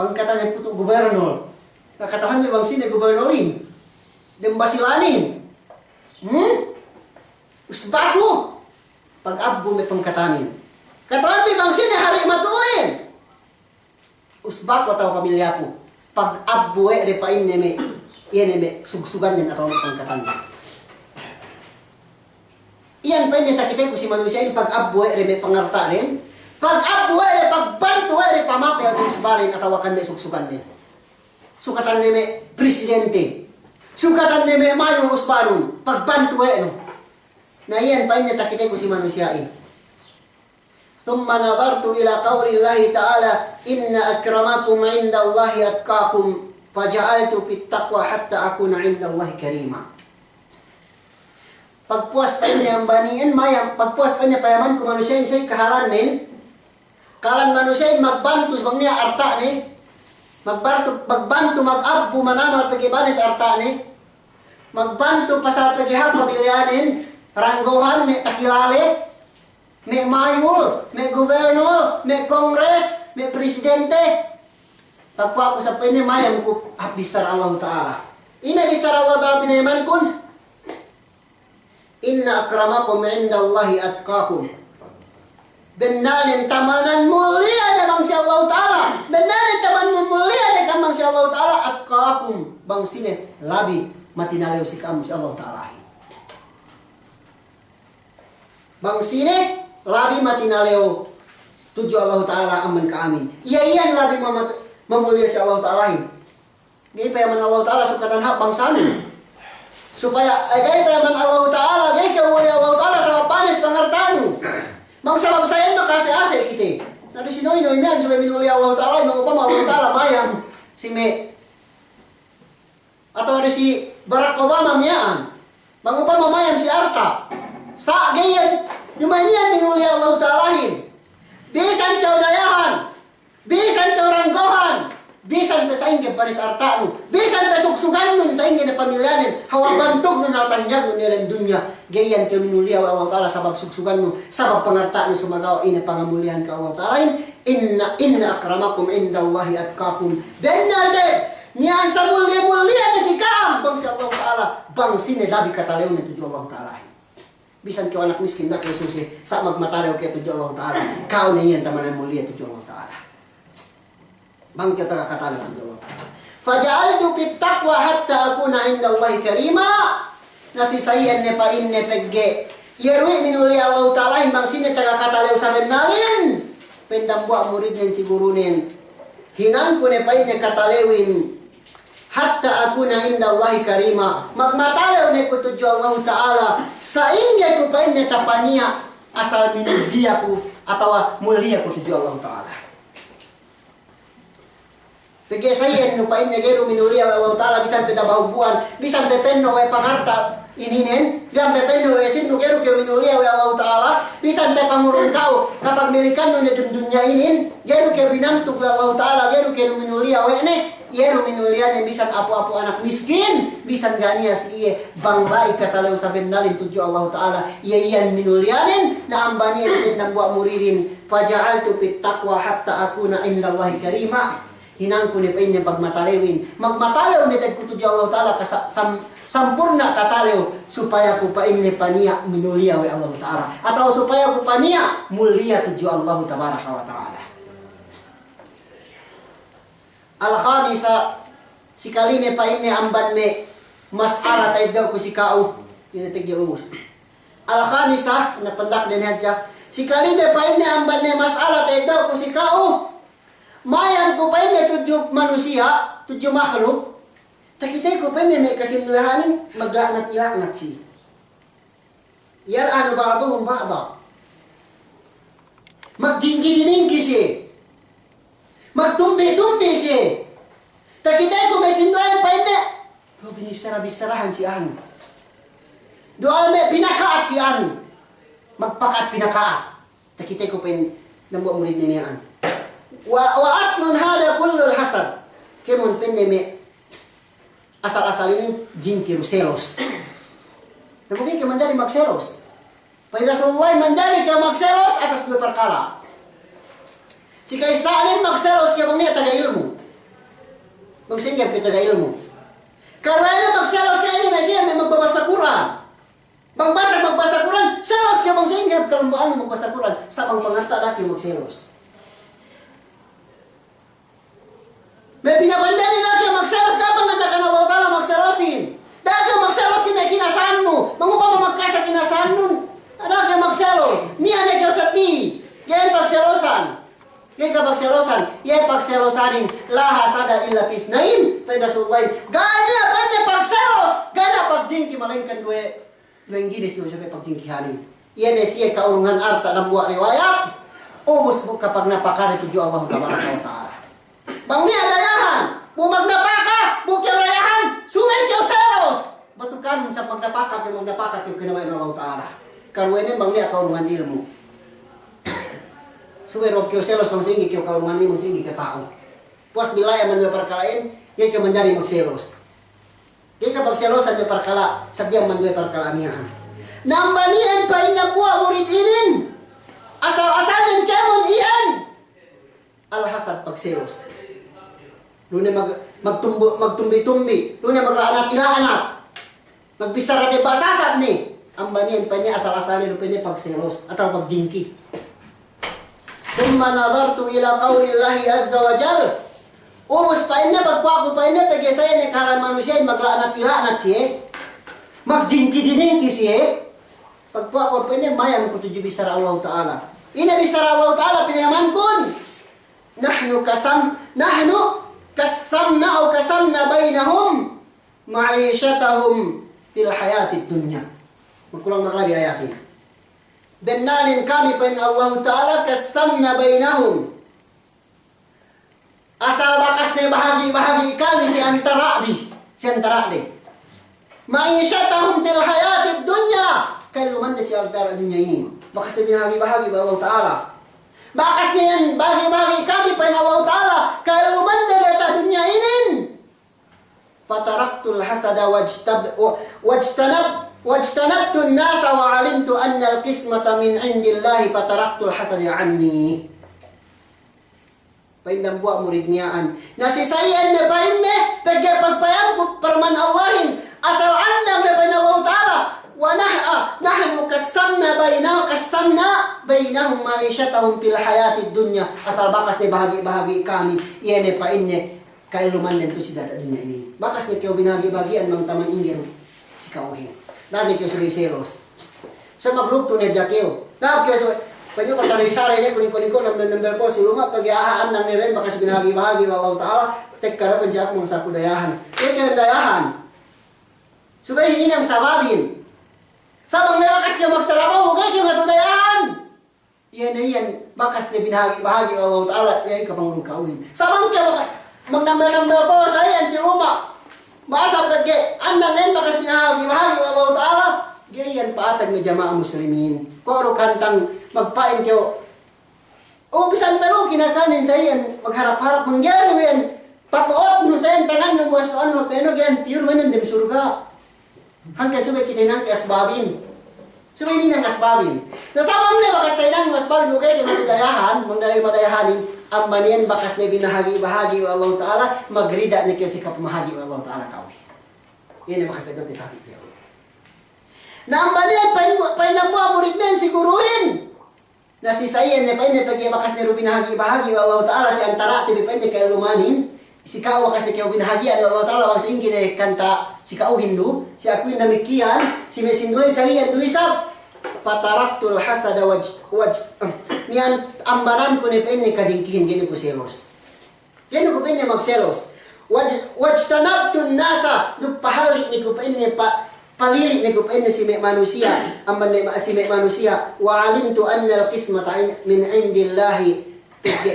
Pangkatan yung puto gobernol. Kakatahan may bang sini gobernolin. Dembasilanin. Usbago. Pag-abbo may pangkatanin. Katawan may bang sini hari matuin. Usbago atau pamilya ko. Pag-abbo eh repain neme. Iyan neme sugsugan din atau may pangkatanin. Iyan pa yun takitay ko si manusia yung pag-abbo eh may pangarta rin. Pag-abbo eh pagbanto eh pamapel din sabarin atau akan may sugsugan din. Sukatan neme presidente. Sukatan ni may mayong usbanon, pagbantu no. Na iyan pa niya takitay ko si manusiain. Thumma nadartu ila qaulillahi ta'ala, inna akramakum indallahi atqakum, faja'altu fit taqwa hatta akuna indallahi karima. Pagpuas pa niya ang baniin, mayam, pagpuas pa niya payaman kung manusia siya kahalanin, kalan manusia magbantu sa niya arta ni, magbantu mag-abbu manamal pagibanis arta ni, magbantu pasal pagihap pamilyanin, ranggohan, may takilali, may mayul, may gobernador, may kongres, may presidente. Pagpuas ko sa niya mayam ko, bisar Allah Ta'ala. Ina bisar Allah Ta'ala pinayaman kun, inna akramakum indallahi atqakum. Benanin tamanan mulia na bang si Allah Ta'ala. Benanin tamanan mulia na kamang si Allah Ta'ala. Atqakum bang sine labi matinalaw si kam si Allah Ta'ala. Bang sine labi matinalaw tuju Allah Ta'ala aman ka amin. Iyan labi mamulia si Allah Ta'ala. Gaya pa yaman Allah Ta'ala sukatan hap bang sana. Supaya ay payaman Allah Ta'ala, gay kawuli Allah Ta'ala sa panis pangartano. Mang sabab saya makasi-ase kita. Nado sinoy-noy miyan, supaya minuli Allah Ta'ala, mga upama Allah Ta'ala mayang si Me. Atau ada si Barack Obama miyan. Mga upama mayang si Arta. Sa gayan, yumayan minuli Allah Ta'alahin. Bisan kau dayahan, bisan kau ranggohan, bisan pa sa inyo panis artano, bisan pa suksugan nun sa inyo na pamilyanin, hawabantog nun natanyag nun nilang dunya, gayan ka minuliaw Allah Ta'ala sabab suksugan nun, sabab pangartaan nun sumagaw, ina pangamulihan ka Allah Ta'ala, inna akramakum indallahi atqakum, benalde, niyan sa mulia-mulia na si Kaam, bang si Allah Ta'ala, bang sinilabi katalew na tuju Allah Ta'ala. Bisan ka anak miskin na kayo susi, sa magmatalew kayo tuju Allah Ta'ala, kao na yan tamanan mulia tuju Allah Ta'ala. Bang kita kata Allah. Faja'altu fit taqwa hatta akuna indallahi karima. Nasisayan ne pa inne pegge. Yerwi minuli Allah Ta'ala bang sine taga kata lew sa nalin. Pendambua murid nen sigurunin. Hinang ko ne pa inne kata lewin. Hatta akuna indallahi karima. Magmatalew ne ko tuju Allah Ta'ala. Sa inge ko pa inne tapania asal minulia ko atawa mulia ko tuju Allah Ta'ala. Pagkaya saya nupain na gero minulia Allah Ta'ala bisan petabahubuan, bisan pepenno ay pangarta ininin, bisan pepenno ay sin gero ke minulia Allah Ta'ala, bisan pepangurun kau kapag milikan no na dunya inin, gero ke binantuk Allah Ta'ala, gero ke minulia ne, gero minulia ne bisan apo-apo anak miskin, bisan ganiya si iye banglay katalaw sa bendalin tuju Allah Ta'ala, iyan minulianin na ambani rin ng buwa muririn, faja'altu fit taqwa hatta akuna indallahi karima. Hinang ko ni pa inya pagmatalewin. Magmatalew ni tag kutuju Allah Ta'ala sampurna katalew supaya ko pa inya paniya minulia wa Allah Ta'ala. Atau supaya ko paniya mulia tuju Allah Tabaraka wa Ta'ala. Al-khamisa si kalime pa inya amban me mas'ara tayo daw ko si kao. Yun na tigil ubos. Al-khamisa na pandak din hadya. Si kalime pa inya amban me mas'ara tayo daw ko si kao. Mayang ko pa niya tujuh manusia, tujuh makhluk. Takitay ko pa niya may kasinduhanin, maglanat-lanat siya. Yar ano ba ito kung baka? Magdinggi-dinggi siya. Magtumbi-tumbi siya. Takitay ko may sinduhan pa niya. Pero binisara-bisarahan si Ano. Doon may pinakaat si Ano. Magpakaat pinakaat. Takitay ko pa niya, nabuang murid niya yan. Wa aslun hada kullu al-hasad. Kemon pendeme asal-asal ini jingkiru selos. Nabuki ke menjadi magselos. Pai Rasulullah menjadi ke magselos atas dua perkara. Jika isanin magselos ke bangnya taga ilmu. Bang singgap ke taga ilmu. Karena ini magselos ke ini masih memang berbahasa Quran. Bang bahasa Quran, selos ke bang singgap kalau mau bahasa Quran, sabang pengerta lagi magselos. May pinapandali na kayo magselos kapag nandakan Allah Ta'ala magselosin. Dahil kayo magselosin may kinasaan mo. Mangupang magkasa kinasaan mo. Ano kayo magselos? Niyan ay kayo sa ti. Yan pagselosan. Yan ka pagselosan. Yan pagselosanin. Laha sada illa fitnain. Pai Rasulullah. Gana pa niya pagselos. Gana pagdingki malingkan duwe. Duweng ginis doon siya may pagdingkihanin. Yan ay siya kaurungan arta ng buwa riwayat. ubos mo kapag napakari tuju Allah tabaraka wa ta'ala. Bang niya dayahan, bumag napaka, bukyaw rayahan, sumay kyaw selos. Batukan sa pagnapakat yung magnapakat yung kinaway ng Allah ta'ala. Karwene bang niya kaurungan ilmu. Sumay rob kyaw selos mang singi kyaw kaurungan ilmu singi ka tao. Puas bilaya man may parkalain, yan ka manjari magselos. Yan kapag selosan may parkala, sadyang man may parkalamihan. Nambanian pa inabuwa murid inin. Asal-asalin kemon iyan. Alhasad pagselos. Luna magtumbi-tumbi. Luna maglaanak-ilaanak. Magbisara kay basasab ni. Ang banian pa niya asal-asalin pa niya pagselos atau pagjingki. Thumma nadartu ila qawlillahi azza wa jal. Ubus pa ina pagpaku pa ina pagesaya ni karan manusia maglaanak-ilaanak siya. Magjingki-jingki siya. Pagpaku pa ina mayam ko tujuh bisara Allah Ta'ala. Ina bisara Allah Ta'ala pinayaman kun. Nahnu kasamna o kasamna bainahum ma'ishatahum fil hayatid dunya. Magkulang naklabi ayatin. Benalin kami pa Allah Ta'ala kasamna bainahum. Asal bakas na bahagi-bahagi kami si antara di. Ma'ishatahum fil hayatid dunya. Kaluman na si antara dunya ini. Bakas na binahagi-bahagi ba Allah Ta'ala. Bakas na yan, bahagi-bahagi kami pa Allah Ta'ala. Kaya lumanda na ta dunya inin. Fataraktul hasada wajtanabtu nasa wa alimtu anna al-qismata min indillahi fataraktul hasada anni. Paindang buwa murid niyaan. Nasisayan na painde, pagpagpayan ko parman Allahin. Asal andam na pa Allah Ta'ala. Nahnu kasamna bainahum ma'ishatahum fil hayatid dunya. Asal bakas ni bahagi-bahagi kami iene pa inne kailuman din to si data dunya ini. Bakas ni kyo binahagi-bagian mang taman ingin si kauhin. Nani kyo suri selos. So maglugto ni jakyo. Na kyo so panyo pa sari-sari ni kuning-kuning ko number 4 si luma pag-iahaan nang ni ren bakas binahagi-bahagi wa Allah Ta'ala tek karapan siya akong sa kudayahan. Kaya dayahan. Subay hindi nang sababin. Sabang na bakas niya magtrabaho, kaya kayo matudayahan. Yan na yan, bakas niya binahagi-bahagi Allah Ta'ala, yan kapang kawin. Sabang kayo magnambal-nambal po sa yan, si Roma. Maasap kagay, andan na yan, bakas binahagi-bahagi Allah Ta'ala. Yan paatag ni jamaah muslimin. Koro kantang magpain kayo. O, bisan pero kinakanin sa yan, magharap-harap, mangyari yan. Pakuot mo sa yan, tangan ng buwas toan, magpeno yan, pure man yan, surga. Hanggang subay kita nang asbabin. Subay ini nang asbabin. Nasabang na bakas tayo nang asbabin. Okay, kaya madayahan, madayahanin. Ang manian bakas na binahagi-bahagi wa Allah Ta'ala. Magrida niya kayo si kapamahagi wa Allah Ta'ala kawi. Yan ang bakas tayo titapit niya. Na ang manian, painamua murid men siguruhin. Nasisayan niya bakas na binahagi-bahagi wa Allah Ta'ala. Si antara, tibi pa niya kaya lumanin. Si kau wakas na kayo binahagian ni Allah Ta'ala wang sa ingin ay kanta si kau Hindu, si aku namikian, si mesinduan sa iyan duisab. Fataraktul hasada niyan ambaran ko ni penne kadingkihin gini ko selos. Gini ko penne magselos. Wajtanabtun nasa nagpahalik ni ko penne palilit ni ko penne si manusia, amban si manusia wa alimtu anna al-qismata min indillahi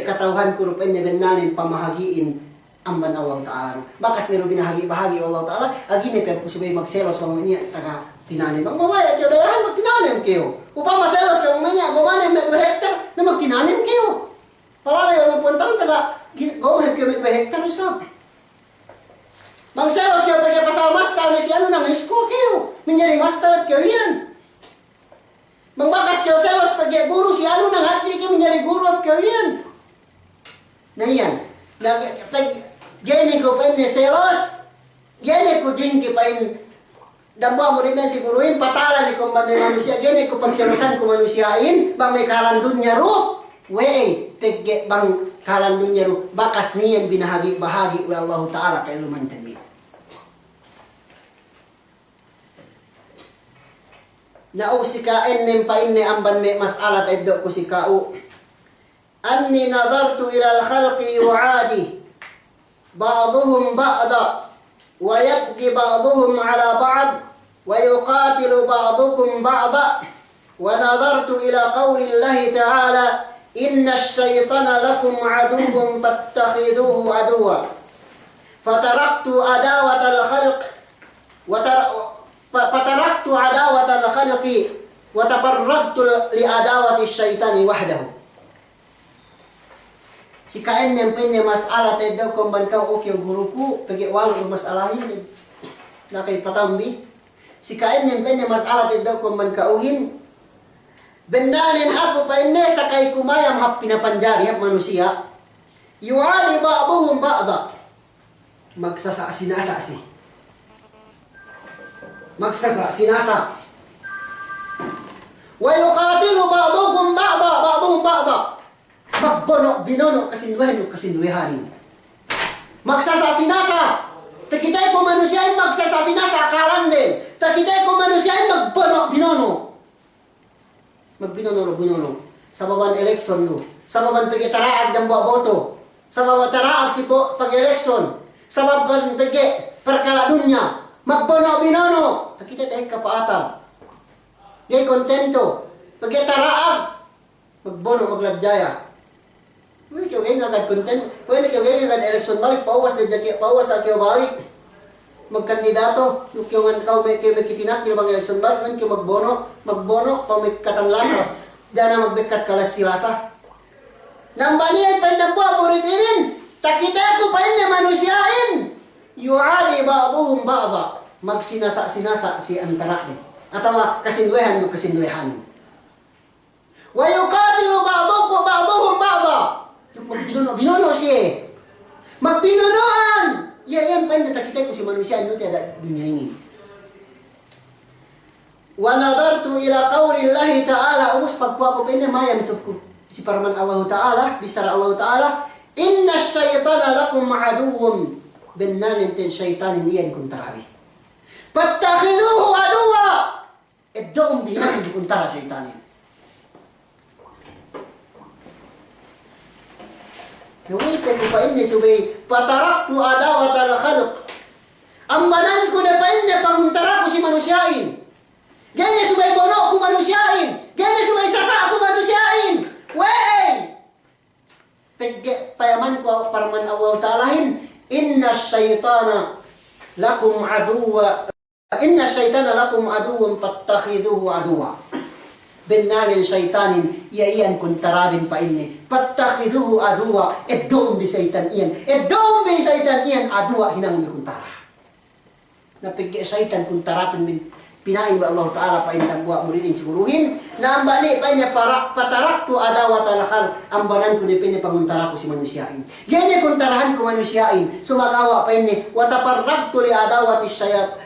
katauhan ko penne benalin pamahagiin amban Allah Ta'ala. Bakas ni binahagi-bahagi Allah Ta'ala. Agini pero kung subay magselos kung niya taga tinanim. Ang mamaya kayo dayahan magtinanim kayo. Upang maselos kayo mamaya gumanim na 2 hektar na magtinanim kayo. Palagi ang puntang taga gawin kayo 2 hektar usap. Magselos kayo pagkaya pasal master ni si ano nang school kayo. Minyari master at kayo yan. Magbakas kayo selos pagkaya guru si ano nang hati kayo minyari guru at kayo yan. Na yan. Gini ko pain selos, gini ko jingki pain damba mo rin siguruin patala ni kung may manusia, gini ko pagselosan ko manusiain, bang may karandun niya ro, wey, pegge bang karandun niya ro, bakas niyan binahagi-bahagi wa Allah Ta'ala kay lumantan mi. Nausikain nim pain ni amban may masalat ay do ko si kao. Anni nadartu ila al-khalqi yu'adi ba'duhum ba'da wa yabqi ba'duhum ala ba'd wa yuqatilu ba'dukum ba'da wa nadartu ila qawli Allah ta'ala inna syaitana lakum aduwwun fattakhiduhu aduwwa. Fataraktu adawatal khalq fataraktu adawatal khalqi wa tafarradtu li adawati syaitani wahdahu. Si kain yang punya masalah tidak kumban kau oke guruku pergi walau masalahin nak kay patambi. Si kain yang punya masalah tidak kumban kauhin benanin ako pa ini sakay kumayam hap pinapanjari hap manusia. Yu'ali ba'duhum ba'da. Magsasasinasa. Wa yuqatilu ba'duhum ba'da. Magbono, binono, kasinduhan. Magsasasinasa. Takitay ko manusiain magsasasinasa karan din. Takitay ko manusiain magbono, binono. Magbinono. Sa baban eleksyon no. Sa baban pagitaraag ng buwa boto. Sa baban taraag si pag-eleksyon. Sa baban perkaladunya. Magbono, binono. Takitay tayo kapaatan. Ngay kontento. Pagitaraag. Magbono, maglabjaya. Wala kayo agad content. Wala kayo agad eleksyon balik. Pauwas na dyan. Pauwas na kayo balik. Magkandidato. Yung kayo may kitinak. Yung bang eleksyon balik. Nung kayo magbono. Pa may katanglasa. Diyan na magbikat kalas silasa. Nambalian pa yung buwa. Puritinin. Takita ko pa yun na manusyain. Yu'ali ba'duhum ba'da. Magsinasa-sinasa si antara din. Atawa kasinduhan yung kasinduhanin. Wa yuqatilu ba'duhum ba'da. Magbinono siya. Magbinonoan! Yan pa yung natakitay ko si manusia. Ano tiada dunia ini. Wa nadartu ila qawlillahi ta'ala. Umus pagpuwa ko pinamaya. Si paraman Allah Ta'ala. Bisara Allah Ta'ala. Inna syaitana lakum aduwwun. Benanin ten syaitanin iyan kung tarabi. Pattakhiduhu aduwa. Doon bilang kung tara syaitanin. Nawikan ko pa ini subay pataraktu adawatal khalq. Ambanan ko na pa ini panguntara ko si manusyain. Ganyan subay bono ko manusyain. Ganyan subay sasa ko manusyain. Wey! Payaman ko parman Allah Ta'alahin. Inna syaitana lakum aduwwan fattakhiduhu aduwa. Benanin syaitanin iyan kung tarabin pa ini. Pattakhiduhu aduwa. Doon bi syaitan iyan. Doon bi syaitan iyan aduwa hinang mi kuntara. Napigya syaitan kuntaratin min pinain ba Allah Ta'ala pa inang buwa muridin siguruhin. Na ang bali pa niya pataraktu adawa talakal. Ang banan ko ni panguntara ko si manusyain. Ganyan kuntarahan ko manusyain. Sumagawa pa ini. Wataparraktu li adawati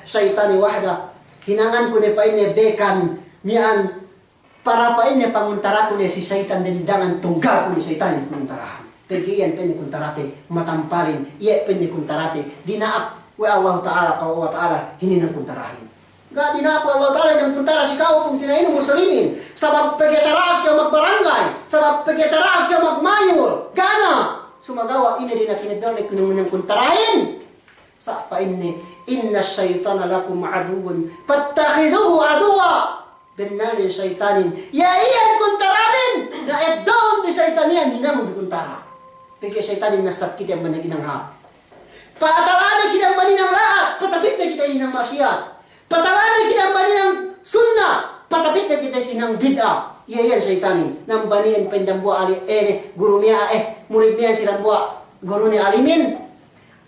syaitani wahda. Hinangan ko ni pa ini bekan niyan. Para pa ini panguntara ko niya si syaitan dindangan tunggal ko ni syaitan yung kuntarahan. Pegi iyan pwede kuntarate, matamparin, iya pwede kuntarate, dinaap, Allah Ta'ala, wa Ta'ala, hininang kuntarahin. Nga dinaap Allah Ta'ala ng kuntara si kao kung tinayin ng muslimin. Sabab pagkitaraag ka magbarangay, sabab pagkitaraag ka magmayol, gana! Sumagawa, ini rin na kinadaw na kinumunang kuntarahin. Sa pa ini, inna syaitana lakum aduwun, pattakhiduhu aduwa. Benanin syaitanin. Ya iyan kuntarabin. Na doon ni syaitanian. Hinamog di kuntara. Pagka syaitanin nasat kita ang managin ng hap. Paatalaan kita ang maninang lahat. Patapit na kita hinang masyad. Paatalaan kita ang maninang sunna. Patapit na kita sinang bid'a. Ya iyan syaitanin. Nang banian pendambu ali. Guru niya murid niya silang buwa. Guru niya alimin.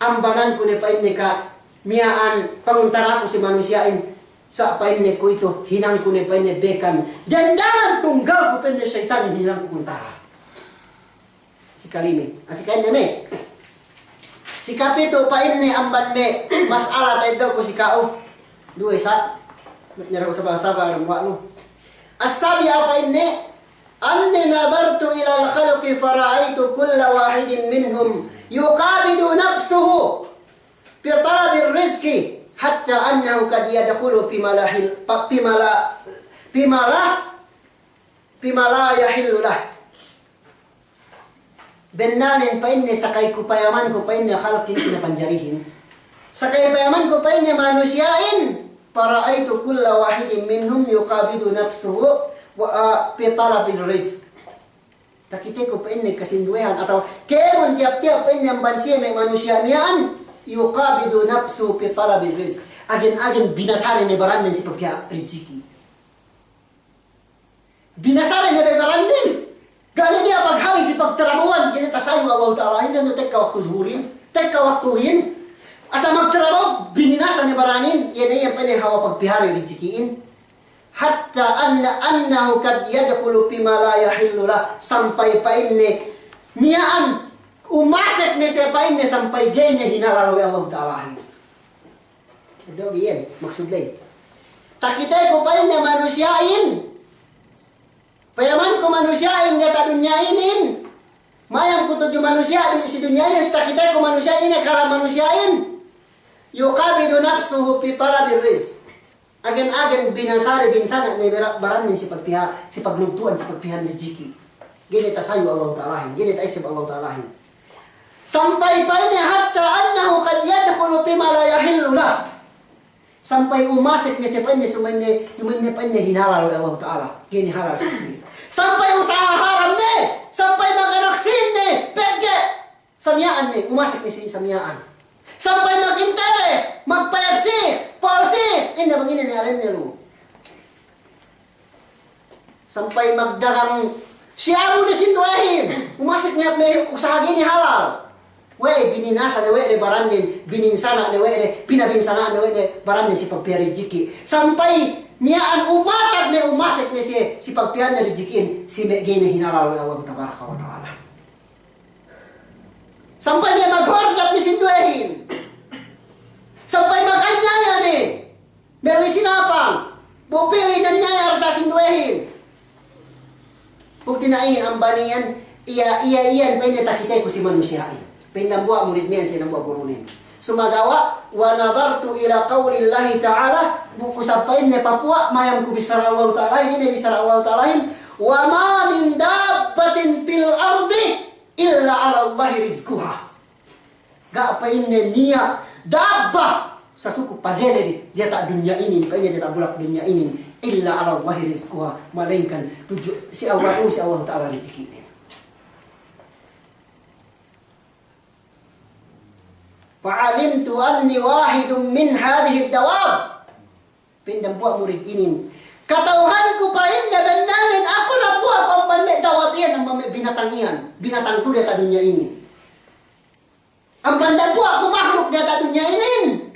Ang banan ko ni pain ni ka. Miyaan panguntara ko si manusiain. Sa painnya ko ito, hinang ko ni painnya bekan. Dandangan tunggal ko painnya syaitan, hinang ko kuntara. Si kalimi. Si kanya me. Si kapito painnya amban me. Masala tayo daw ko si kao. Dua isa. Nyara ko sa bahasa ng walo. Asabi apa ini? Anni nadartu ila al-khalqi fara'aitu kulla wahidin minhum yuqabidu nafsuhu fi talabi rizqi. Hatta annahu kad yadkhulu fima la yahillu lah. Benanin pa inni sakay ko payaman ko pa inni khalqin pinapanjarihin. Sakay payaman ko pa inni manusyain. Para'aitu kulla wahidin minhum yuqabidu nafsuhu wa fi talabil rizq. Takite ko pa ini kasinduhan atau kemon tiap-tiap pa ini ang bansiya may manusia niyan yuqabidu nafsu fi talabi rizq. Agen-agen binasari ni barandin si pagkaya rezeki. Binasari ni barandin. Gani niya paghali si pagtrabawan kini tasayo Allah Ta'ala hindi na tek ka waktu zuhurin, tek ka waktuhin. Asa magtrabaw bininasan ni baranin yan ay pa niya hawa pagpihari rezekiin. Hatta annahu kad yadkhulu fima la yahillu la sampai pa ini niyaan umasek ni siya pa ini sampai ganya hinalalawi Allah Ta'ala. Ito yan, maksud day. Takitay ko pa ini manusiain. Payaman ko manusiain niya ta dunyainin. Mayang ko to manusia si dunyainin takitay ko manusiain niya kala manusiain. Yuqabidu nafsuhu fi talabi rizq. Agen-agen binasari binsana ni baran si pagpiha si paglugtuan si pagpihan rezeki. Gini tasayo Allah Ta'ala, gini taisib Allah Ta'ala. Sampai pa ini hatta annahu qad yadkhulu fi ma la yahillu lah. Sampai umasik niya siya pa ini sumainnya pa ini hinalal Allah Ta'ala. Gini halal sisi. Sampai usaha haram ni, sampai maganaksin ni, pege samyaan ni, umasik niya si samyaan. Sampai mag-interest, mag-5-6, 4-6. Ini begini ni arin niya lu. Sampai magdagang siya mo ni sintuahin. Umasik niya may usaha gini halal. Wey, bininasa ni wey barandin, bininsana ni wey pinabinsana ni wey barandin si pagpiyari jiki. Sampai niya ang umatag ni umasik ni si pagpiyari rijikin, si may gini hinalal ni Allah Tabaraka wa Ta'ala. Sampai niya maghordap ni sintuahin. Sampai mag-anyaya ni. Meron sinapang. Bupili ng nyaya arda sintuahin. Kung tinain ang baniyan, iyan pa takitay ko si manusiain. Pinambuha murid miyan sinambuha gurunin. Sumagawa, wa nadartu ila qawlillahi ta'ala, buku sampain ni papua, mayam ku bisara Allah Ta'ala, ini bisara Allah Ta'ala, wa ma min dabbatin fil ardi, illa ala Allahi rizquha. Gak apa ini niya, dabba, sa suku padere dia tak dunia ini, dia tak bulak dunia ini, illa ala Allahi rizquha, melainkan si Allah Ta'ala rezeki. Fa'alimtu anni wahidun min hadhihi ad-dawab. Pindang buat murid ini. Katauhanku pa inna bananin ako na buat kung may dawab yan ang may binatang iyan. Binatang tu dia ta dunia ini. Ang bandang buat ko makhluk dia ta dunia ini.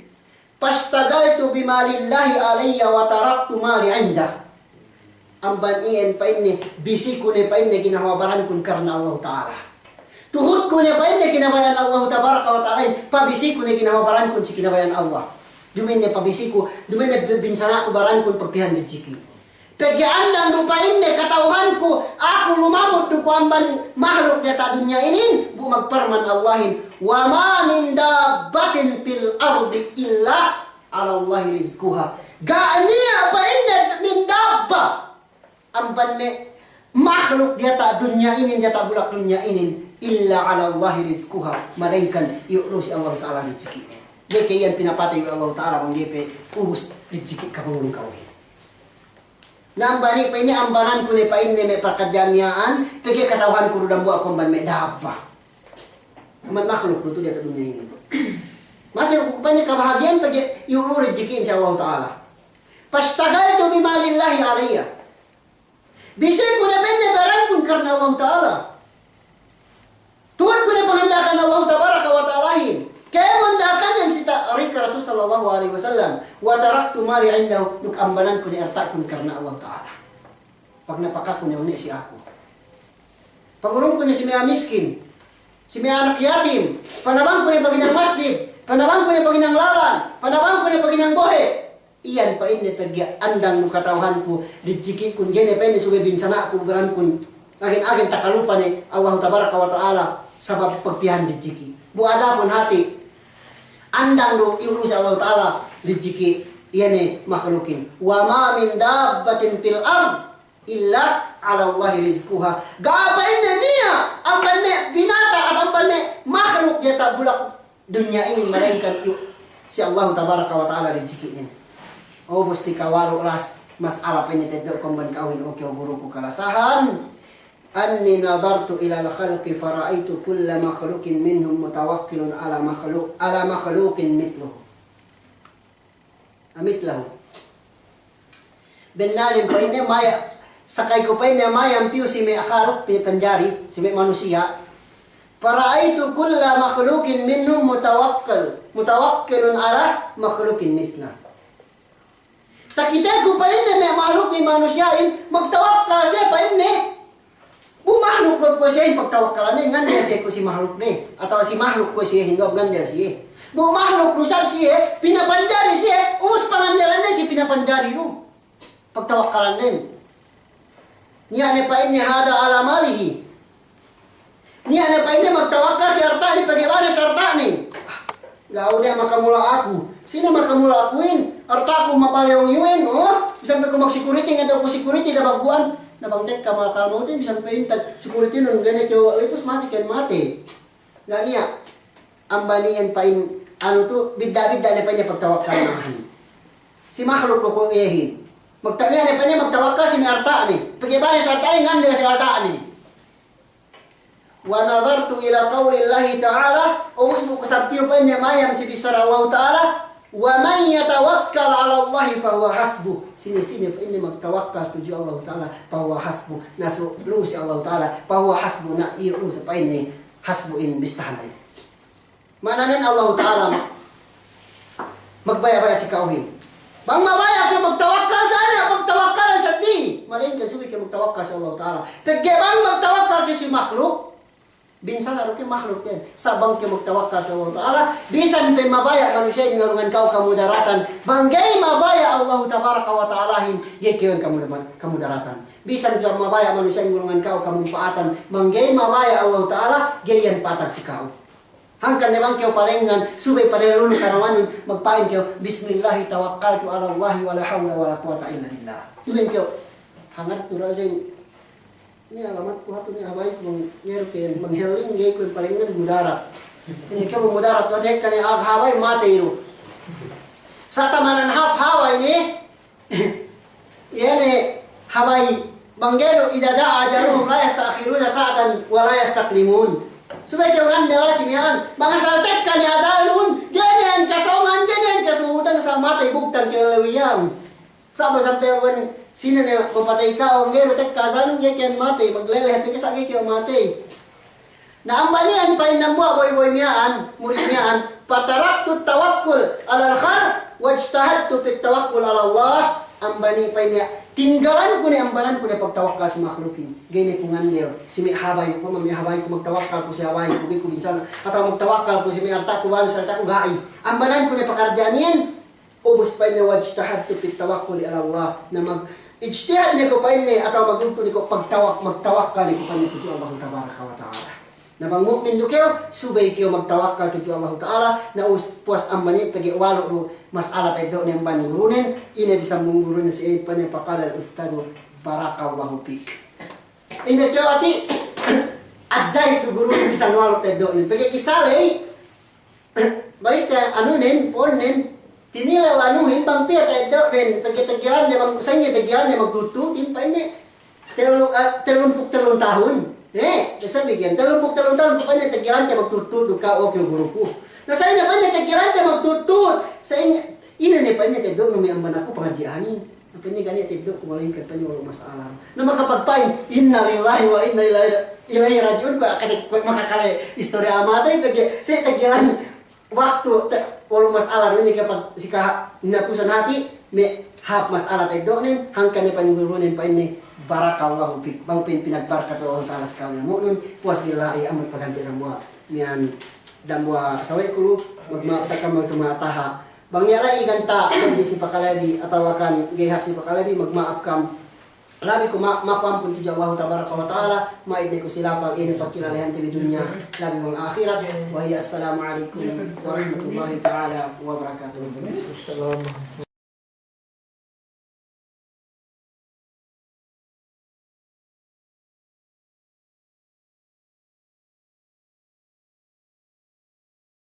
Pastagaltu bimalillahi alayya wa taraktu mali inda. Ang banian pa ini bisi ko ni pa ini ginawabaran kun karena Allah Ta'ala. Tuhud ko niya pa niya kinabayan Allah Tabaraka wa Ta'ala. Pabisi ko niya kinabaran kun si kinabayan Allah. Dumin niya pabisi ko, dumin niya binsana ko baran kun pagpihan ni Jiki. Pegaan lang lupain niya katauhan ko, ako lumamot do ko amban mahluk niya ta dunya ini, bu magparman Allahin. Wa ma min dabbatin fil ardi illa ala Allahi rizquha. Gaaniya pa niya min dabba. Amban ni makhluk dia tak dunia ini, dia tak bulak dunia ini. Illa ala Allahi rizquha, melainkan iulo si Allah Ta'ala rezeki. Dia kayan pinapatay Allah Ta'ala manggipe ubus rezeki ka pangulong kawin. Nambani pa ini ambanan ko ni pa ini may pakadjamiaan, pigi katauhan ko rudang buak kumban may dapa. Man makhluk luto dia ta dunia ini. Masih ko pa niya kabahagian pagi iulo rezeki insya Allah Ta'ala. Pastagaltu bimalillahi alayya. Bisa ko na bende barang pun karena Allah Ta'ala. Tuhan ko na pangandakan Allah Tabaraka wa Ta'alahin. Kaya mandakan yan si Rika Rasul Sallallahu Alaihi Wasallam. Wa taraktu mali indahu. Nukambanan ko ni artakun karena Allah Ta'ala. Pag napaka ko niya muna si ako. Pagurong ko niya si mga miskin. Si mga anak yatim. Panabang ko niya paginang masjid. Panabang ko niya paginang lalan. Panabang ko niya paginang bohe. Iyan pa ini pagya andang nukatauhan ko. Rijiki kun jene pa ini suwe binsana ako beran kun. Agin-agin takalupa ni Allah Tabaraka wa Ta'ala. Sabab pagpihan rezeki. Bu ada pun hati. Andang do iurus Allah Ta'ala rezeki iyan makhlukin. Wa ma min dabbatin fil ard illa ala Allahi rizquha. Gapain na niya ang bane binata at ang bane makhluk dia tak bulak dunia ini melainkan si Allah Tabaraka wa Ta'ala rezeki niya. Oh busti kawalo las masalah penyetet do komban kawin oke guru ku kalasahan. anni nadartu ila al-khalqi fara'aitu kulla makhluqin minhum mutawakkilun ala makhluqin mithluhu. Mithlahu. Benalim pa ini maya sakay ko pa ini mayang piu si may akharok pinipanjari si may manusia. Fara'aitu kulla makhluqin minhum mutawakkilun ala makhluqin mithlahu. Takita ko pa ini may makhluk ni manusiain magtawakkal siya pa ini. Makhluk ko siya pagtawakkalan niya nganda siya ko si makhluk ni atau si makhluk ko siya hinggap nganda siya. Makhluk rusab siya pinapanjari siya umus panganjaran niya si pinapanjari ro. Pagtawakkalan niya. Niya ne pa ini hada ala malihi. Niya ne pa ini magtawakkal si arta ni pagibana si arta ni. Gao dia makamula aku. Sino makamula akuin? Arta ko mapaleong yuin, oh? Bisan ko mag-security nga daw ko security na baguan. Nabangtek ka mga kalmote, bisan paintag security nun ganit yung ipos mati kan mati. Nga niya, ang baniyan pa in, ano to, bidda-bidda na pa niya pagtawakkal naman. Si makhluk ko kong iyahin. Magtanya na pa niya magtawakkal si may arta ni. Pag-ibari sa arta ni, nganda si arta ni. Wa nadartu ila qawli Allah ta'ala, umus mo kasabtiyo pa niya mayang si bisar Allah ta'ala, wa man yatawakkal 'ala Allah fa huwa hasbuh. Sini-sini pa ini magtawakkal tuju Allah taala fa huwa hasbuh. Nasu si Allah taala fa huwa hasbuh na iu sa pa ini hasbuh in bistahan. Mananan Allah taala magbaya-baya si kauhin. Bang mabaya ka magtawakkal kana magtawakkal sa ti. Marin ka suwi ka magtawakkal sa Allah taala. Pagke bang magtawakkal ka si makhluk binsan laro ke makhluk yan. Sabang ke magtawakkal sa Allah Ta'ala. Bisan pe mabaya manusia yung ngarungan kau kamudaratan. Banggay mabaya Allah Tabaraka wa Ta'alahin. Gekiyon kamudaratan. Bisan ka mabaya manusia yung ngarungan kau kamupaatan. Banggay mabaya Allah Ta'ala. Gayan patag si kau. Hangkan naman kayo palengan. Subay panelun karawanin. Magpain kayo. Bismillahi tawakkaltu ala Allahi wala hawla wala quwata illa billah. Tuwin kayo. Hangat turasin. Ini alamat ko hato ni abay kung ngero kayo magheling gay ko palingan mudarat. Ini ka mudarat wadek ka ni aghabay matiro. Sa tamanan haway ni yani haway banggero idada ajarum la yastakhiruna sa'atan wa la yastaqdimun. Subay kayo ngandala simihan mga saltek ka ni adalun ganyan kasongan ganyan kasuhutan sa matay bugtan kayo lawiyang. Saba sampai wan sino na mapatay ka o ngero tek kazalong kaya mati maglele hati ka sakit kaya mati. Na ang banian pa inamwa boy miyaan murid miyaan pataraktu tawakkul ala al-khar wajtahadtu fit tawakkul ala Allah. Ang bani pa niya tinggalan ko ni ambanan ko na pagtawakkal si makhlukin. Gani ko ngandel si may habay ko mami habay ko magtawakkal ko si habay ko ko minsan atau magtawakkal ko si may arta ko wala sa arta ko gai. Ambanan ko na pakarjanian ubos pa niya wajtahadtu fit tawakkul ala Allah na ijtihad niya ko pa ini atau maglungto ni ko magtawakkal ni ko pa niya tuju Allah Tabaraka wa Ta'ala. Na bang mu'min do kayo, subay kayo magtawakkal tuju Allah Ta'ala na puas amani pagi walo do mas'ala tayo ni ambani gurunin ina bisa munggurunin si pa niya pakala ustado barakallahu fik. Ina kayo ati adjay to gurunin bisa walo tayo ni pagi kisale balik ano nin pornin tinilaw anuhin bang pia tayo rin pagkitagiran niya bang usanya tagiran niya magtututin pa niya 33 tahun sabi yan 33 tahun pa niya tagiran niya magtutut ka o yung guru ko nasa inyo pa niya tagiran niya magtutut sa inyo ina niya pa niya tayo nung may amban ako pangadyanin pa niya ganyan tayo kumalingkan pa niya walang masalah na makapagpain inna lillahi wa inna ilaihi rajiun ko makakala istorya amatay pagka sa tagiran waktu walau masalah ini kapag sika hinapusan hati may hap masalah tayo doon hangkan ni panigurunin pa ini barakallahu fik bang pinagbarkat Allah Ta'ala sekali mo nun puas billahi amat paganti ng buhat miyan damwa saway kulo magmaaksa ka magtumataha bang yara iganta hindi si pakalabi atau akan gehat si pakalabi magmaap kam labi ko mapampun tuju Allah Tabaraka wa Ta'ala maibni ko silapang ini pagkilalahan tabi dunya labi mong akhirat wa hiya assalamu alaikum warahmatullahi ta'ala wabarakatuh.